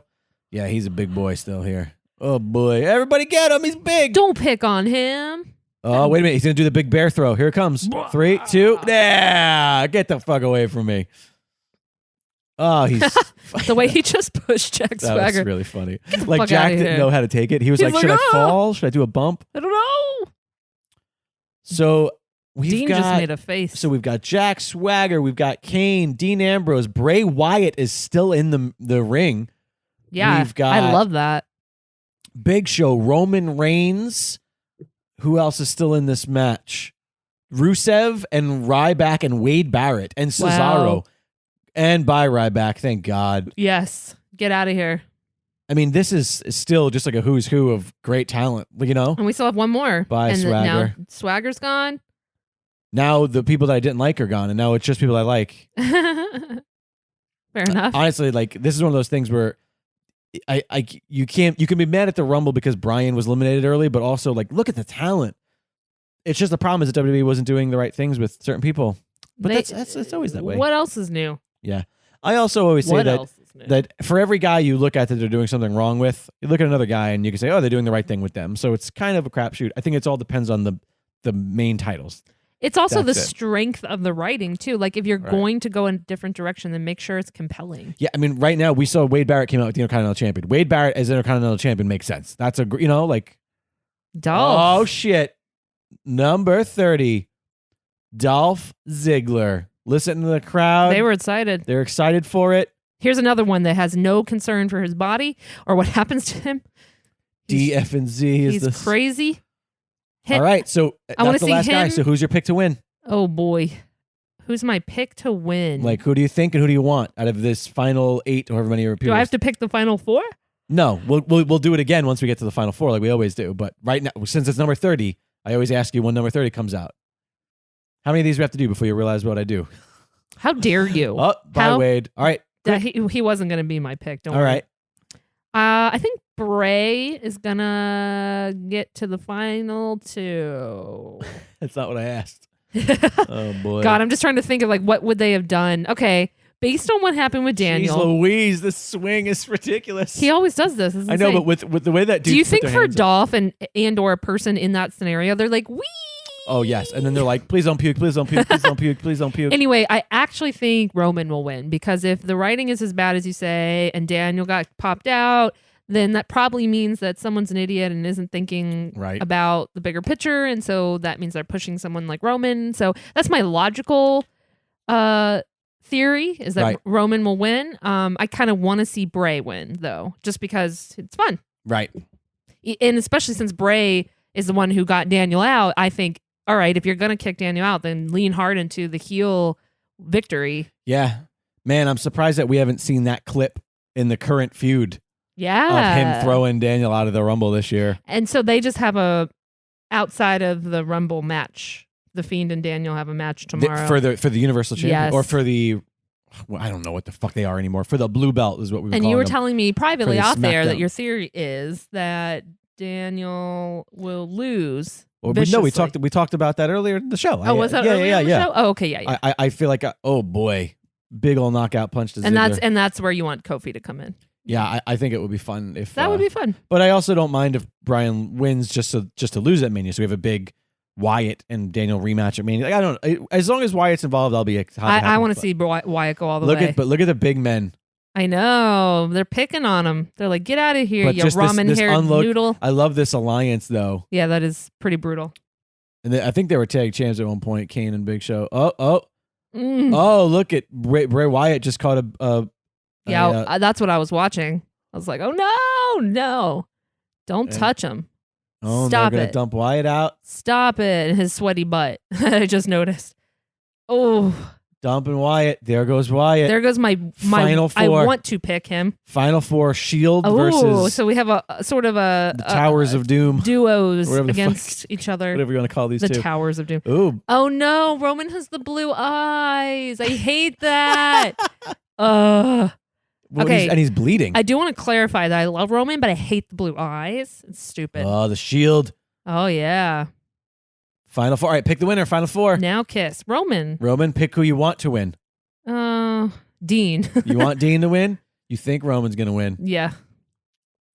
A: Yeah, he's a big boy still here. Oh boy. Everybody get him. He's big.
B: Don't pick on him.
A: Oh, wait a minute. He's going to do the big bear throw. Here it comes. 3, 2. Yeah. Get the fuck away from me. Oh, he's
B: the way he just pushed Jack Swagger.
A: That was really funny.
B: Like
A: Jack didn't know how to take it. He was like, should I fall? Should I do a bump?
B: I don't know.
A: So
B: Dean just made a face.
A: So we've got Jack Swagger, we've got Kane, Dean Ambrose, Bray Wyatt is still in the ring.
B: Yeah,
A: we've got
B: I love that.
A: Big Show, Roman Reigns. Who else is still in this match? Rusev and Ryback and Wade Barrett and Cesaro.
B: Wow.
A: And bye Ryback, thank God.
B: Yes, get out of here.
A: I mean, this is still just like a who's who of great talent, you know?
B: And we still have one more.
A: Bye,
B: and
A: Swagger.
B: Now Swagger's gone.
A: Now the people that I didn't like are gone, and now it's just people I like.
B: Fair enough.
A: Honestly, like, this is one of those things where you can be mad at the Rumble because Bryan was eliminated early, but also like look at the talent. It's just the problem is that WWE wasn't doing the right things with certain people. But that's always that way.
B: What else is new?
A: Yeah. I also always say that for every guy you look at that they're doing something wrong with, you look at another guy and you can say, oh, they're doing the right thing with them. So it's kind of a crapshoot. I think it all depends on the main titles.
B: It's also the strength of the writing, too. Like, if you're going to go in a different direction, then make sure it's compelling.
A: Yeah, I mean, right now, we saw Wade Barrett came out with the Intercontinental Champion. Wade Barrett as Intercontinental Champion makes sense. That's like...
B: Dolph.
A: Oh, shit. Number 30. Dolph Ziggler. Listen to the crowd.
B: They were excited.
A: They're excited for it.
B: Here's another one that has no concern for his body or what happens to him.
A: DF&Z is
B: He's crazy.
A: All right, so that's the last guy. So who's your pick to win?
B: Oh, boy. Who's my pick to win?
A: Like, who do you think and who do you want out of this final 8 or however many appears?
B: Do I have to pick the final 4?
A: No, we'll do it again once we get to the final 4 like we always do. But right now, since it's number 30, I always ask you when number 30 comes out. How many of these do we have to do before you realize what I do?
B: How dare you?
A: Oh, bye, Wade. All right.
B: He wasn't going to be my pick. Don't worry.
A: All right.
B: I think Bray is going to get to the final 2.
A: That's not what I asked. Oh, boy.
B: God, I'm just trying to think of like what would they have done. Okay, based on what happened with Daniel.
A: Jeez Louise, this swing is ridiculous.
B: He always does this.
A: I know, but with the way that
B: do you think for Dolph and or a person in that scenario, they're like, wee?
A: Oh, yes. And then they're like, please don't puke, please don't puke, please don't puke, please don't puke.
B: Anyway, I actually think Roman will win because if the writing is as bad as you say and Daniel got popped out, then that probably means that someone's an idiot and isn't thinking about the bigger picture. And so that means they're pushing someone like Roman. So that's my logical theory is that Roman will win. I kind of want to see Bray win, though, just because it's fun.
A: Right.
B: And especially since Bray is the one who got Daniel out, I think, all right, if you're going to kick Daniel out, then lean hard into the heel victory.
A: Yeah. Man, I'm surprised that we haven't seen that clip in the current feud.
B: Yeah.
A: Of him throwing Daniel out of the Rumble this year.
B: And so they just have a, outside of the Rumble match, The Fiend and Daniel have a match tomorrow.
A: For the Universal Champion?
B: Yes.
A: Or for the well, I don't know what the fuck they are anymore. For the blue belt is what we were
B: And
A: calling
B: you were
A: them.
B: telling me privately
A: the
B: off there that
A: SmackDown.
B: your theory is that Daniel will lose.
A: Well, no, we
B: viciously.
A: talked about that earlier in the show.
B: Oh, was that earlier in the show? Oh, okay, yeah.
A: I feel like oh boy, big ol' knockout punch to
B: and
A: Ziggler.
B: that's where you want Kofi to come in.
A: Yeah, I think it would be fun if
B: That would be fun.
A: But I also don't mind if Bryan wins just to lose at Mania. So we have a big Wyatt and Daniel rematch at Mania. Like, I don't. As long as Wyatt's involved, I'll be happy.
B: I want to see Wyatt go all the way.
A: Look at the big men.
B: I know they're picking on him. They're like, "Get out of here,
A: But
B: you
A: just
B: ramen haired noodle."
A: I love this alliance though.
B: Yeah, that is pretty brutal.
A: And I think they were tag champs at one point. Kane and Big Show.
B: Mm.
A: Oh! Look at Bray Wyatt just caught
B: That's what I was watching. I was like, "Oh no, don't touch him!
A: Oh,
B: Stop
A: they're gonna
B: it!
A: dump Wyatt out.
B: Stop it!" And his sweaty butt. I just noticed. Oh,
A: Dumping Wyatt. There goes Wyatt.
B: there goes my
A: Final
B: I
A: four.
B: want to pick him.
A: Final four. Shield
B: Oh,
A: versus
B: so we have a sort of a
A: the Towers of Doom.
B: duos
A: Whatever the
B: against each other.
A: Whatever you want to call these
B: The
A: two.
B: Towers of Doom.
A: Ooh.
B: Oh no, Roman has the blue eyes. I hate that. Okay.
A: And he's bleeding.
B: I do want to clarify that I love Roman, but I hate the blue eyes. It's stupid.
A: Oh, the Shield.
B: Oh yeah.
A: Final four. All right, pick the winner. Final four.
B: Now kiss. Roman.
A: Roman, pick who you want to win.
B: Dean.
A: You want Dean to win? You think Roman's going to win?
B: Yeah.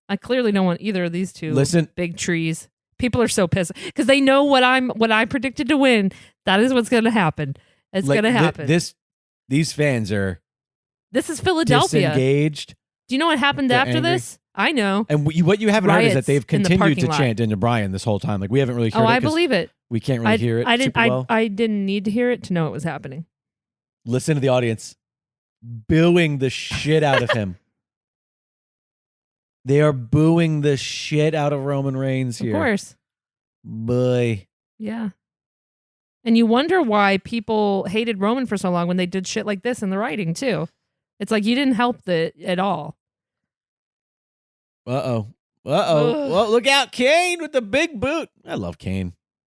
B: I clearly don't want either of these two
A: Listen.
B: big trees. People are so pissed because they know what I predicted to win. That is what's going to happen. It's going to happen.
A: These fans are
B: This is Philadelphia.
A: disengaged.
B: Do you know what happened
A: They're
B: after
A: angry.
B: this? I know.
A: And what you haven't heard is that
B: Riots
A: they've
B: in the
A: continued to
B: parking lot.
A: chant into Bryan this whole time. Like we haven't really heard
B: Oh,
A: it.
B: I
A: 'cause
B: believe it.
A: we can't really hear it
B: I didn't.
A: super well.
B: I didn't need to hear it to know it was happening.
A: Listen to the audience booing the shit out of him. They are booing the shit out of Roman Reigns here.
B: Of course.
A: Boy.
B: Yeah. And you wonder why people hated Roman for so long when they did shit like this in the writing too. It's like you didn't help at all.
A: Uh-oh.
B: Ugh.
A: Well, look out, Kane with the big boot. I love Kane.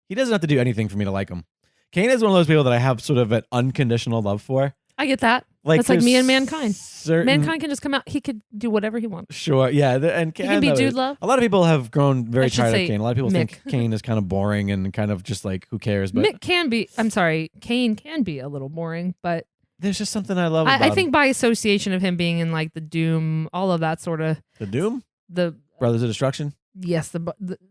A: He doesn't have to do anything for me to like him. Kane is one of those people that I have sort of an unconditional love for.
B: I get that. That's like
A: there's
B: me and Mankind.
A: certain-
B: Mankind can just come out. He could do whatever he wants.
A: Sure, yeah. And
B: He can be dude love.
A: A lot of people have grown very
B: I should
A: tired of
B: say
A: Kane. A lot of people think
B: Mick.
A: Kane is kind of boring and kind of just like, who cares? But
B: Mick can be. I'm sorry. Kane can be a little boring, but
A: there's just something I love about
B: I
A: him.
B: think by association of him being in like the Doom, all of that sort of
A: The Doom?
B: the
A: Brothers of Destruction?
B: yes,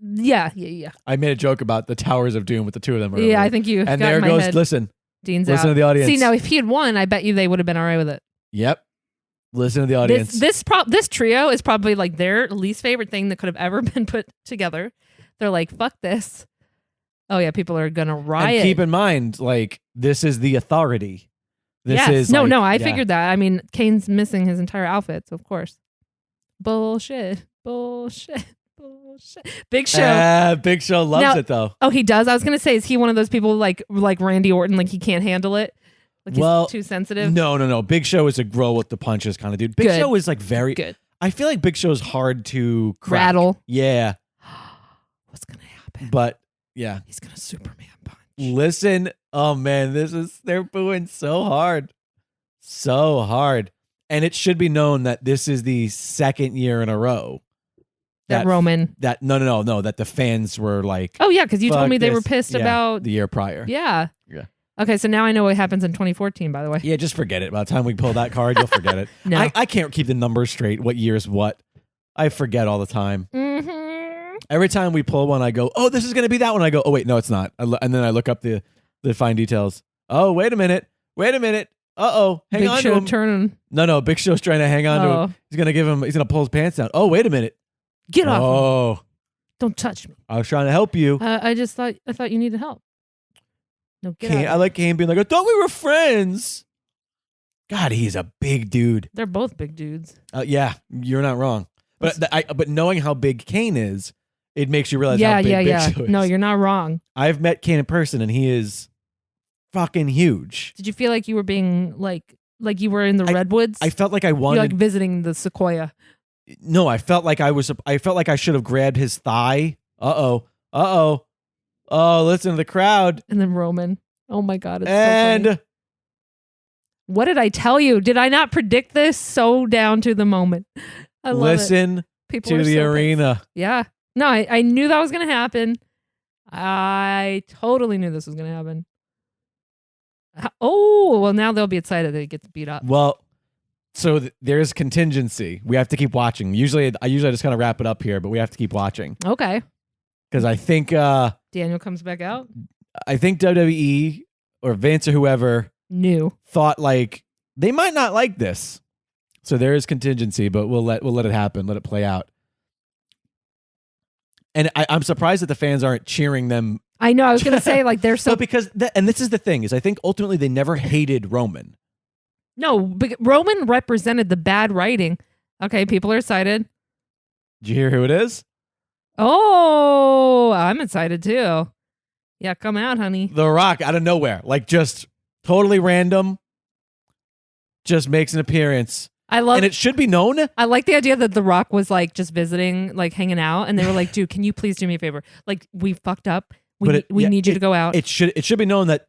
B: yeah.
A: I made a joke about the Towers of Doom with the two of them.
B: Yeah, I think you
A: And
B: got
A: there
B: in my
A: goes,
B: head.
A: listen
B: Dean's
A: to
B: out.
A: the audience.
B: See, now if he had won, I bet you they would have been all right with it.
A: Yep. Listen to the audience.
B: This trio is probably like their least favorite thing that could have ever been put together. They're like, fuck this. Oh yeah, people are gonna riot.
A: And keep in mind, like, this is the authority. This
B: yes.
A: is
B: no,
A: like-
B: I
A: yeah.
B: figured that. I mean, Kane's missing his entire outfit, so of course. Bullshit. Big Show.
A: Big Show loves
B: Now-
A: it though.
B: Oh, he does. I was gonna say, is he one of those people like Randy Orton, like he can't handle it? Like
A: Well,
B: he's too sensitive?
A: No. Big Show is a grow with the punches kind of dude. Big
B: Good.
A: Show is like very
B: Good.
A: I feel like Big Show is hard to crack.
B: Rattle.
A: Yeah.
B: What's gonna happen?
A: But yeah.
B: He's gonna Superman punch.
A: Listen. Oh man, they're booing so hard. So hard. And it should be known that this is the second year in a row
B: That Roman.
A: that that the fans were like
B: Oh yeah, because you told
A: "Fuck
B: me they were
A: this."
B: pissed
A: Yeah,
B: about
A: the year prior.
B: Yeah.
A: Yeah.
B: Okay, so now I know what happens in 2014, by the way.
A: Yeah, just forget it. By the time we pull that card, you'll forget it.
B: No.
A: I can't keep the numbers straight. What year is what? I forget all the time.
B: Mm-hmm.
A: Every time we pull one, I go, "Oh, this is going to be that one." I go, "Oh, wait, no, it's not." And then I look up the fine details. Oh, wait a minute. Uh-oh. Hang
B: Big
A: on to
B: Show
A: him.
B: turning.
A: No. Big Show's trying to hang on to him. He's going to pull his pants down. Oh, wait a minute.
B: Get off.
A: Oh,
B: Don't touch me.
A: I was trying to help you.
B: I thought you needed help. No, get
A: Kane,
B: out.
A: I like Kane being like, "I thought we were friends." God, he's a big dude.
B: They're both big dudes.
A: Yeah, you're not wrong. But but knowing how big Kane is, it makes you realize
B: Yeah,
A: how big
B: yeah.
A: Big Show is.
B: No, you're not wrong.
A: I've met Kane in person, and he is fucking huge.
B: Did you feel like you were being like you were in the redwoods?
A: I felt like I
B: You're
A: wanted.
B: like visiting the sequoia.
A: No, I felt like I felt like I should have grabbed his thigh. Oh, listen to the crowd.
B: And then Roman. Oh my God, it's so
A: And
B: funny. What did I tell you? Did I not predict this so down to the moment? I love it.
A: Listen
B: People
A: to
B: are
A: the
B: so
A: arena.
B: pissed. Yeah. No, I knew that was going to happen. I totally knew this was going to happen. Oh, well, now they'll be excited that he gets beat up.
A: Well, so there's contingency. We have to keep watching. Usually I just kind of wrap it up here, but we have to keep watching.
B: Okay.
A: Because I think
B: Daniel comes back out.
A: I think WWE or Vince or whoever thought like they might not like this. So there is contingency, but we'll let it happen, let it play out. And I'm surprised that the fans aren't cheering them.
B: I know. I was going to say like they're so
A: but because and this is the thing is I think ultimately they never hated Roman.
B: No, but Roman represented the bad writing. Okay, people are excited.
A: Did you hear who it is?
B: Oh, I'm excited too. Yeah, come out, honey.
A: The Rock out of nowhere, like just totally random, just makes an appearance. And it should be known.
B: I like the idea that The Rock was like just visiting, like hanging out, and they were like, "Dude, can you please do me a favor? Like, we fucked up. We need you to go out."
A: It should be known that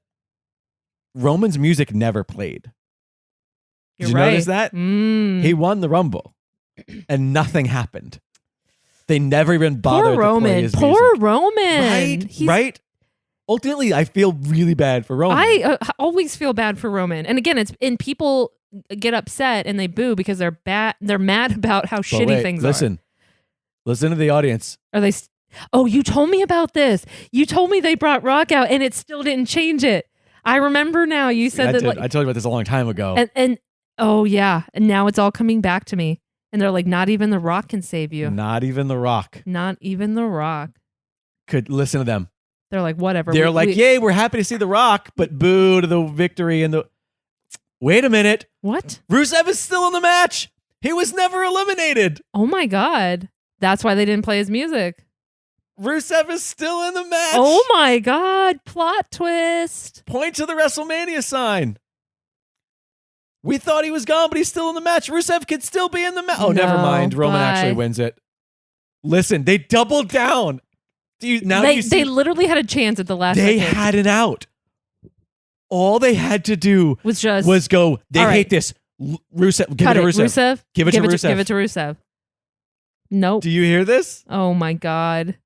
A: Roman's music never played. Did you notice that? He won the Rumble, and nothing happened. They never even bothered to play his music.
B: Poor Roman.
A: Right? Ultimately, I feel really bad for Roman.
B: I always feel bad for Roman. And again, and people get upset and they boo because they're mad about how shitty things are.
A: Listen to the audience.
B: Are they? Oh, you told me about this. You told me they brought Rock out and it still didn't change it. I remember now. You said that.
A: I told you about this a long time ago.
B: And oh yeah, and now it's all coming back to me. And they're like, not even The Rock can save you.
A: Not even The Rock.
B: Not even The Rock.
A: Could listen to them.
B: They're like, whatever.
A: They're like, yay, we're happy to see The Rock, but boo to the victory and the. Wait a minute.
B: What?
A: Rusev is still in the match. He was never eliminated.
B: Oh my God. That's why they didn't play his music.
A: Rusev is still in the match.
B: Oh my God. Plot twist.
A: Point to the WrestleMania sign. We thought he was gone, but he's still in the match. Rusev could still be in the match. Oh, never mind. Roman actually wins it. Listen, they doubled down. They literally had a chance at the last second. They had it out. All they had to do was go, they hate this. Rusev, give it to Rusev. Give it to Rusev.
B: Give it to Rusev. Nope.
A: Do you hear this?
B: Oh my God.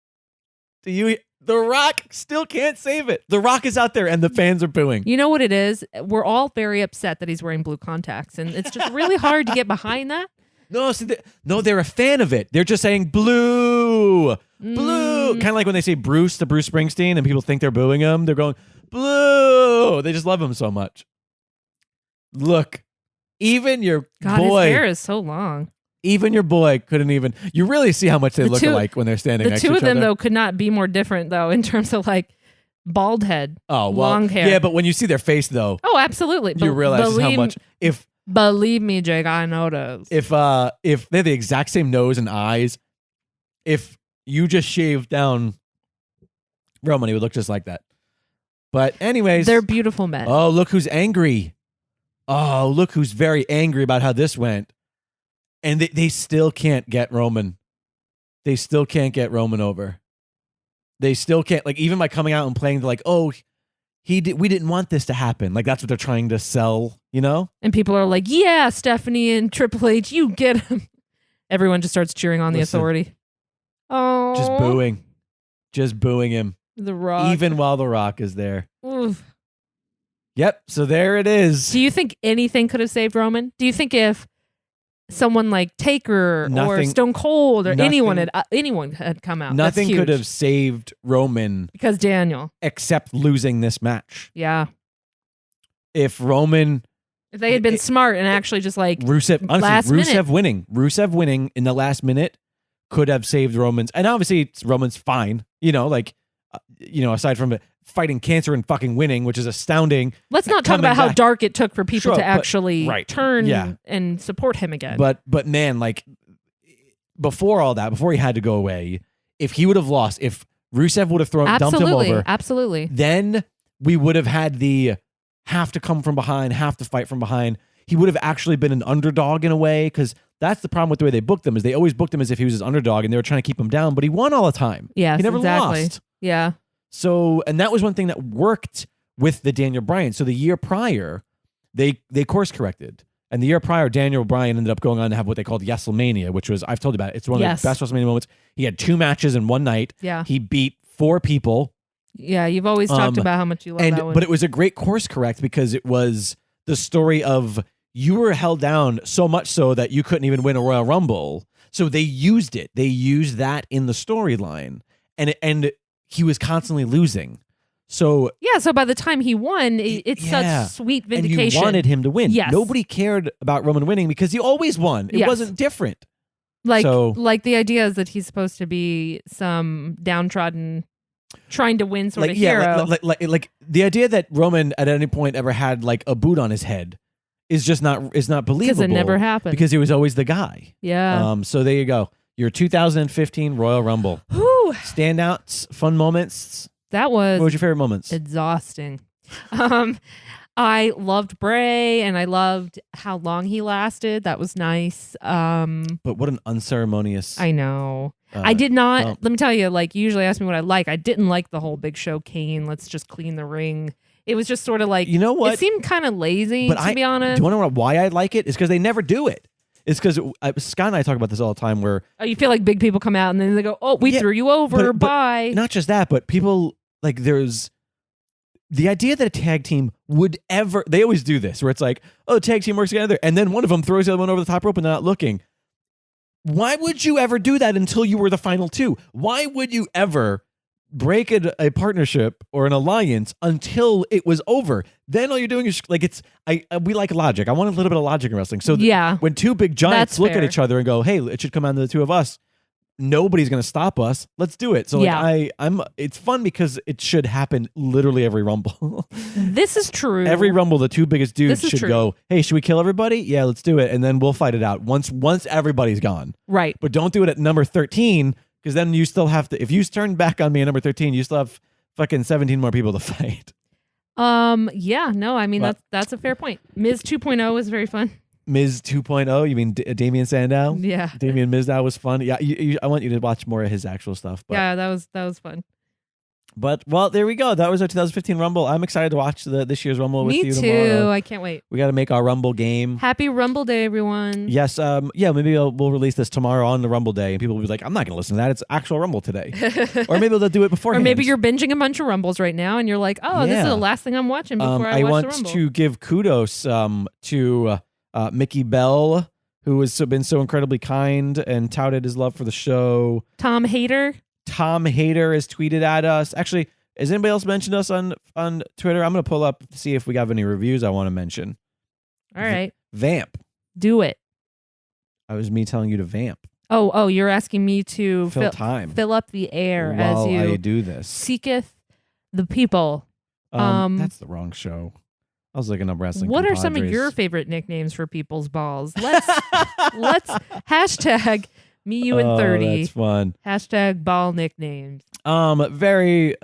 A: The Rock still can't save it. The Rock is out there and the fans are booing.
B: You know what it is? We're all very upset that he's wearing blue contacts, and it's just really hard to get behind that.
A: No, they're a fan of it. They're just saying blue, blue. Kind of like when they say Bruce to Bruce Springsteen and people think they're booing him. They're going, blue. They just love him so much. Look, even your boy.
B: His hair is so long.
A: Even your boy couldn't even. You really see how much they look alike when they're standing next to each other.
B: The two of them, though, could not be more different, though, in terms of like bald head, long hair.
A: Yeah, but when you see their face, though.
B: Oh, absolutely.
A: You realize how much.
B: Believe me, Jake, I know those.
A: If they're the exact same nose and eyes, if you just shaved down Roman, he would look just like that. But anyways.
B: They're beautiful men.
A: Oh, look who's angry. Oh, look who's very angry about how this went. And they still can't get Roman. They still can't get Roman over. They still can't, like, even by coming out and playing like, oh, we didn't want this to happen. Like, that's what they're trying to sell, you know?
B: And people are like, yeah, Stephanie and Triple H, you get him. Everyone just starts cheering on the authority. Oh.
A: Just booing him.
B: The Rock.
A: Even while The Rock is there.
B: Oof.
A: Yep, so there it is.
B: Do you think anything could have saved Roman? Do you think if someone like Taker or Stone Cold or anyone had come out,
A: nothing could have saved Roman
B: because Daniel,
A: except losing this match.
B: Yeah.
A: If
B: they had been smart and actually just like
A: Rusev winning in the last minute could have saved Roman's, and obviously Roman's fine, aside from fighting cancer and fucking winning, which is astounding.
B: Let's not talk about how dark it took for people to actually turn and support him again.
A: But man, like before all that, before he had to go away, if he would have lost, if Rusev would have dumped him over,
B: absolutely,
A: then we would have had the have to come from behind, have to fight from behind. He would have actually been an underdog in a way, because that's the problem with the way they booked him, is they always booked him as if he was his underdog and they were trying to keep him down, but he won all the time.
B: Yeah,
A: he never lost.
B: Yeah.
A: So, and that was one thing that worked with the Daniel Bryan. So the year prior, they course corrected. And the year prior, Daniel Bryan ended up going on to have what they called Wrestlemania, which was, I've told you about it. It's one of the best WrestleMania moments. He had 2 matches in one night.
B: Yeah.
A: He beat 4 people.
B: Yeah, you've always talked about how much you love that one.
A: But it was a great course correct because it was the story of you were held down so much so that you couldn't even win a Royal Rumble. So they used it. They used that in the storyline. And he was constantly losing. So
B: so by the time he won, it's such sweet vindication.
A: And you wanted him to win.
B: Yes.
A: Nobody cared about Roman winning because he always won. It wasn't different.
B: Like the idea is that he's supposed to be some downtrodden, trying to win sort of hero.
A: Like the idea that Roman at any point ever had like a boot on his head is not believable.
B: Because it never happened.
A: Because he was always the guy.
B: Yeah.
A: So there you go. Your 2015 Royal Rumble.
B: Whew.
A: Standouts, fun moments.
B: That was.
A: What was your favorite moments?
B: Exhausting. I loved Bray, and I loved how long he lasted. That was nice.
A: But what an unceremonious.
B: I know. I did not. Let me tell you. Like, you usually ask me what I like. I didn't like the whole Big Show Kane. Let's just clean the ring. It was just sort of like,
A: you know what?
B: It seemed kind of lazy, to be honest.
A: Do you want to know why I like it? It's because they never do it. It's because Scott and I talk about this all the time where...
B: you feel like big people come out and then they go, we threw you over, bye.
A: Not just that, but people, like, there's... The idea that a tag team would ever... They always do this, where it's like, tag team works together, and then one of them throws the other one over the top rope and they're not looking. Why would you ever do that until you were the final 2? Why would you ever break a partnership or an alliance until it was over? Then all you're doing is like we like logic. I want a little bit of logic in wrestling. So when 2 big giants look at each other and go, "Hey, it should come down to the 2 of us," nobody's going to stop us. Let's do it. So it's fun because it should happen literally every Rumble.
B: This is true.
A: Every Rumble, the 2 biggest dudes should go, "Hey, should we kill everybody? Yeah, let's do it." And then we'll fight it out once everybody's gone.
B: Right.
A: But don't do it at number 13. Because then you still have to, if you turn back on me at number 13, you still have fucking 17 more people to fight.
B: That's a fair point. Miz 2.0 was very fun.
A: Miz 2.0, you mean Damian Sandow?
B: Yeah.
A: Damian Mizdow was fun. Yeah, I want you to watch more of his actual stuff. But,
B: yeah, that was fun.
A: But, well, there we go. That was our 2015 Rumble. I'm excited to watch this year's Rumble with you tomorrow.
B: Me too. I can't wait.
A: We got to make our Rumble game.
B: Happy Rumble Day, everyone.
A: Yes. Maybe we'll release this tomorrow on the Rumble Day, and people will be like, I'm not going to listen to that. It's actual Rumble today. Or maybe they'll do it beforehand.
B: Or maybe you're binging a bunch of Rumbles right now, and you're like, this is the last thing I'm watching before I watch the Rumble.
A: I want to give kudos to Mickey Bell, who has been so incredibly kind and touted his love for the show.
B: Tom Hader
A: has tweeted at us. Actually, has anybody else mentioned us on Twitter? I'm going to pull up to see if we have any reviews I want to mention.
B: All right.
A: Vamp.
B: Do it.
A: That was me telling you to vamp.
B: Oh, you're asking me to fill up the air
A: while
B: as you
A: I do this.
B: Seeketh the people.
A: That's the wrong show. I was looking up wrestling.
B: What are some of your favorite nicknames for people's balls? Let's hashtag me, you, and 30.
A: That's fun.
B: Hashtag ball nicknames.
A: Very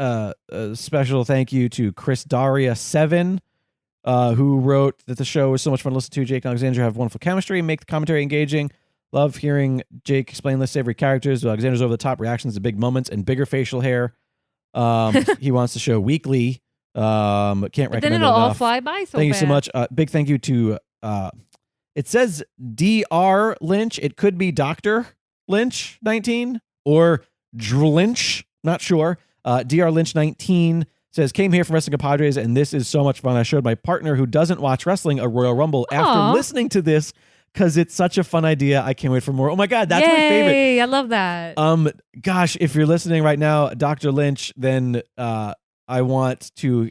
A: special thank you to Chris Daria 7, who wrote that the show was so much fun to listen to. Jake and Alexandra have wonderful chemistry, make the commentary engaging. Love hearing Jake explain less savory characters. Alexander's over the top reactions to big moments and bigger facial hair. He wants the show weekly. Can't recommend it
B: then it'll all
A: enough.
B: fly by so
A: Thank you
B: fast.
A: so much. Big thank you to it says Dr. Lynch. It could be Dr. Lynch 19 or Drew Lynch. Not sure. Dr. Lynch 19 says, came here from Wrestling Compadres, and this is so much fun. I showed my partner who doesn't watch wrestling a Royal Rumble after listening to this because it's such a fun idea. I can't wait for more. Oh my God, that's my favorite.
B: I love that.
A: Gosh, if you're listening right now, Dr. Lynch, then I want to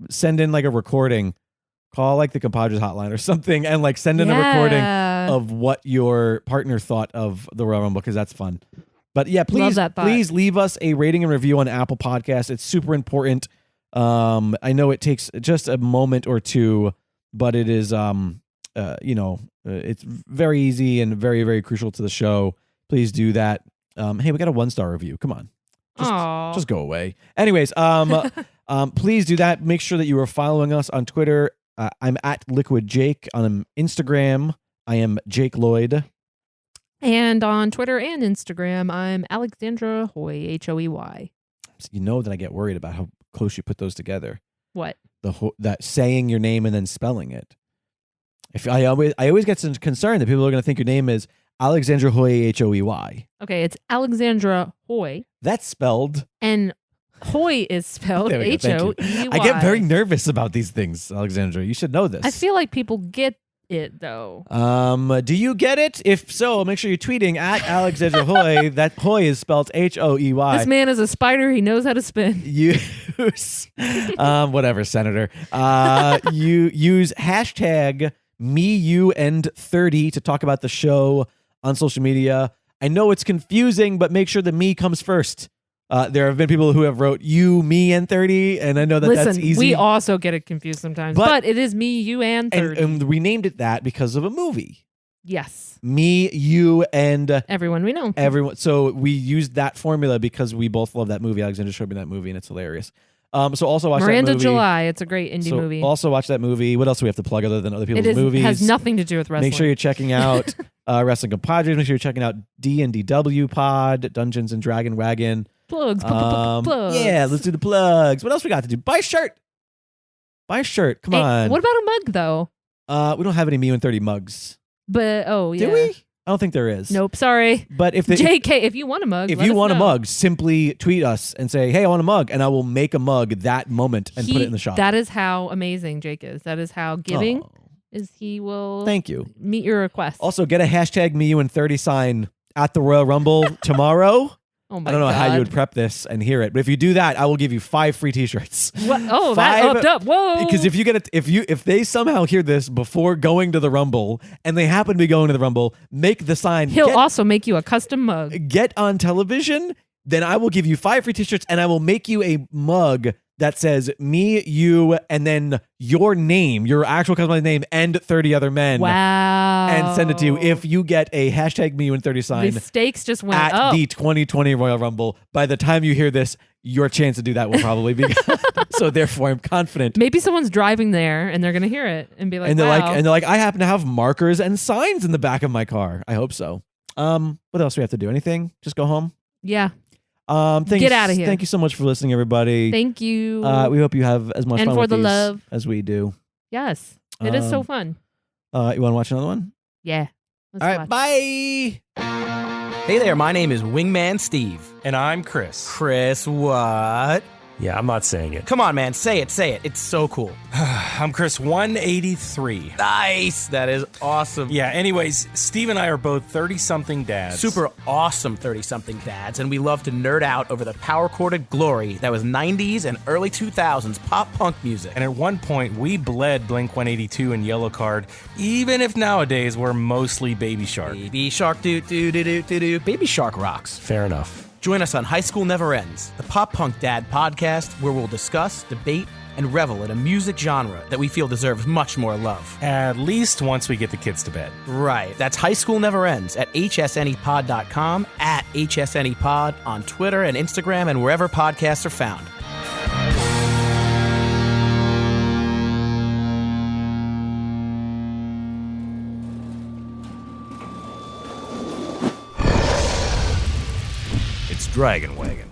A: send in a recording, call the Compadres hotline or something, and send in a recording of what your partner thought of the Royal Rumble because that's fun. But yeah, please leave us a rating and review on Apple Podcasts. It's super important. I know it takes just a moment or two, but it is it's very easy and very, very crucial to the show. Please do that. Hey, we got a 1-star review. Come on. Just go away. Anyways, please do that. Make sure that you are following us on Twitter. I'm at Liquid Jake. On Instagram, I am Jake Lloyd.
B: And on Twitter and Instagram, I'm Alexandra Hoy, Hoey.
A: So you know that I get worried about how close you put those together.
B: What?
A: that saying your name and then spelling it. If I always get concerned that people are going to think your name is Alexandra Hoy, Hoey.
B: Okay, it's Alexandra Hoy.
A: That's spelled.
B: And Hoy is spelled
A: There we go, thank you.
B: Hoey.
A: I get very nervous about these things, Alexandra. You should know this.
B: I feel like people get it though.
A: Do you get it? If so, make sure you're tweeting at Alexandra Hoy. That Hoy is spelled Hoey.
B: This man is a spider. He knows how to spin.
A: Use whatever, Senator. You use hashtag me, you, and 30 to talk about the show on social media. I know it's confusing, but make sure the me comes first. There have been people who have wrote you, me, and 30, and I know that's easy.
B: We also get it confused sometimes, but it is me, you, and 30.
A: And we named it that because of a movie.
B: Yes.
A: Me, you, and
B: everyone we know.
A: Everyone. So we used that formula because we both love that movie. Alexandra showed me that movie, and it's hilarious. So also watch
B: Miranda
A: that movie.
B: July. It's a great indie movie.
A: Also watch that movie. What else do we have to plug other than other people's movies?
B: It has nothing to do with wrestling.
A: Make sure you're checking out Wrestling Compadres. Make sure you're checking out D&DW Pod, Dungeons and Dragon Wagon.
B: Plugs. Plugs.
A: Yeah, let's do the plugs. What else we got to do? Buy a shirt. Buy a shirt. Come on.
B: What about a mug though?
A: We don't have any Me and 30 mugs.
B: But yeah.
A: Do we? I don't think there is.
B: Nope, sorry.
A: But if
B: JK, if you want a mug,
A: if you want a mug, simply tweet us and say, "Hey, I want a mug," and I will make a mug that moment and put it in the shop.
B: That is how amazing Jake is. That is how giving is. He will.
A: Thank you.
B: Meet your request.
A: Also, get a hashtag me, you, and 30 sign at the Royal Rumble tomorrow.
B: Oh my
A: I don't know
B: God.
A: how you would prep this and hear it, but if you do that, I will give you 5 free T-shirts.
B: What? Oh, that upped up. Whoa!
A: Because if you get it, if they somehow hear this before going to the Rumble and they happen to be going to the Rumble, make the sign.
B: He'll also make you a custom mug.
A: Get on television, then I will give you 5 free T-shirts, and I will make you a mug that says me, you, and then your name, your actual customized name, and 30 other men.
B: Wow.
A: And send it to you if you get a hashtag me, you, and 30 sign.
B: The stakes just went
A: at
B: up.
A: the 2020 Royal Rumble. By the time you hear this, your chance to do that will probably be gone. So therefore, I'm confident.
B: Maybe someone's driving there and they're gonna hear it and be like,
A: and they're
B: wow.
A: like, I happen to have markers and signs in the back of my car. I hope so. What else do we have to do? Anything? Just go home?
B: Yeah.
A: Get
B: out of here.
A: Thank you so much for listening, everybody.
B: Thank you.
A: We hope you have as much
B: and
A: fun
B: for
A: with
B: the
A: these
B: love
A: as we do.
B: Yes. It is so fun.
A: You want to watch another one?
B: Yeah.
A: All right, bye.
C: Hey there, my name is Wingman Steve.
D: And I'm Chris.
C: Chris, what?
D: Yeah, I'm not saying it.
C: Come on, man, say it. It's so cool.
D: I'm Chris 183.
C: Nice, that is awesome.
D: Yeah, anyways, Steve and I are both 30-something dads.
C: Super awesome 30-something dads, and we love to nerd out over the power-chorded glory that was 90s and early 2000s pop-punk music.
D: And at one point, we bled Blink-182 and Yellow Card, even if nowadays we're mostly Baby Shark.
C: Baby Shark, do-do-do-do-do. Baby Shark rocks.
D: Fair enough.
C: Join us on High School Never Ends, the pop-punk dad podcast where we'll discuss, debate, and revel in a music genre that we feel deserves much more love.
D: At least once we get the kids to bed.
C: Right. That's High School Never Ends at hsnepod.com, at hsnepod on Twitter and Instagram and wherever podcasts are found.
E: Dragon Wagon.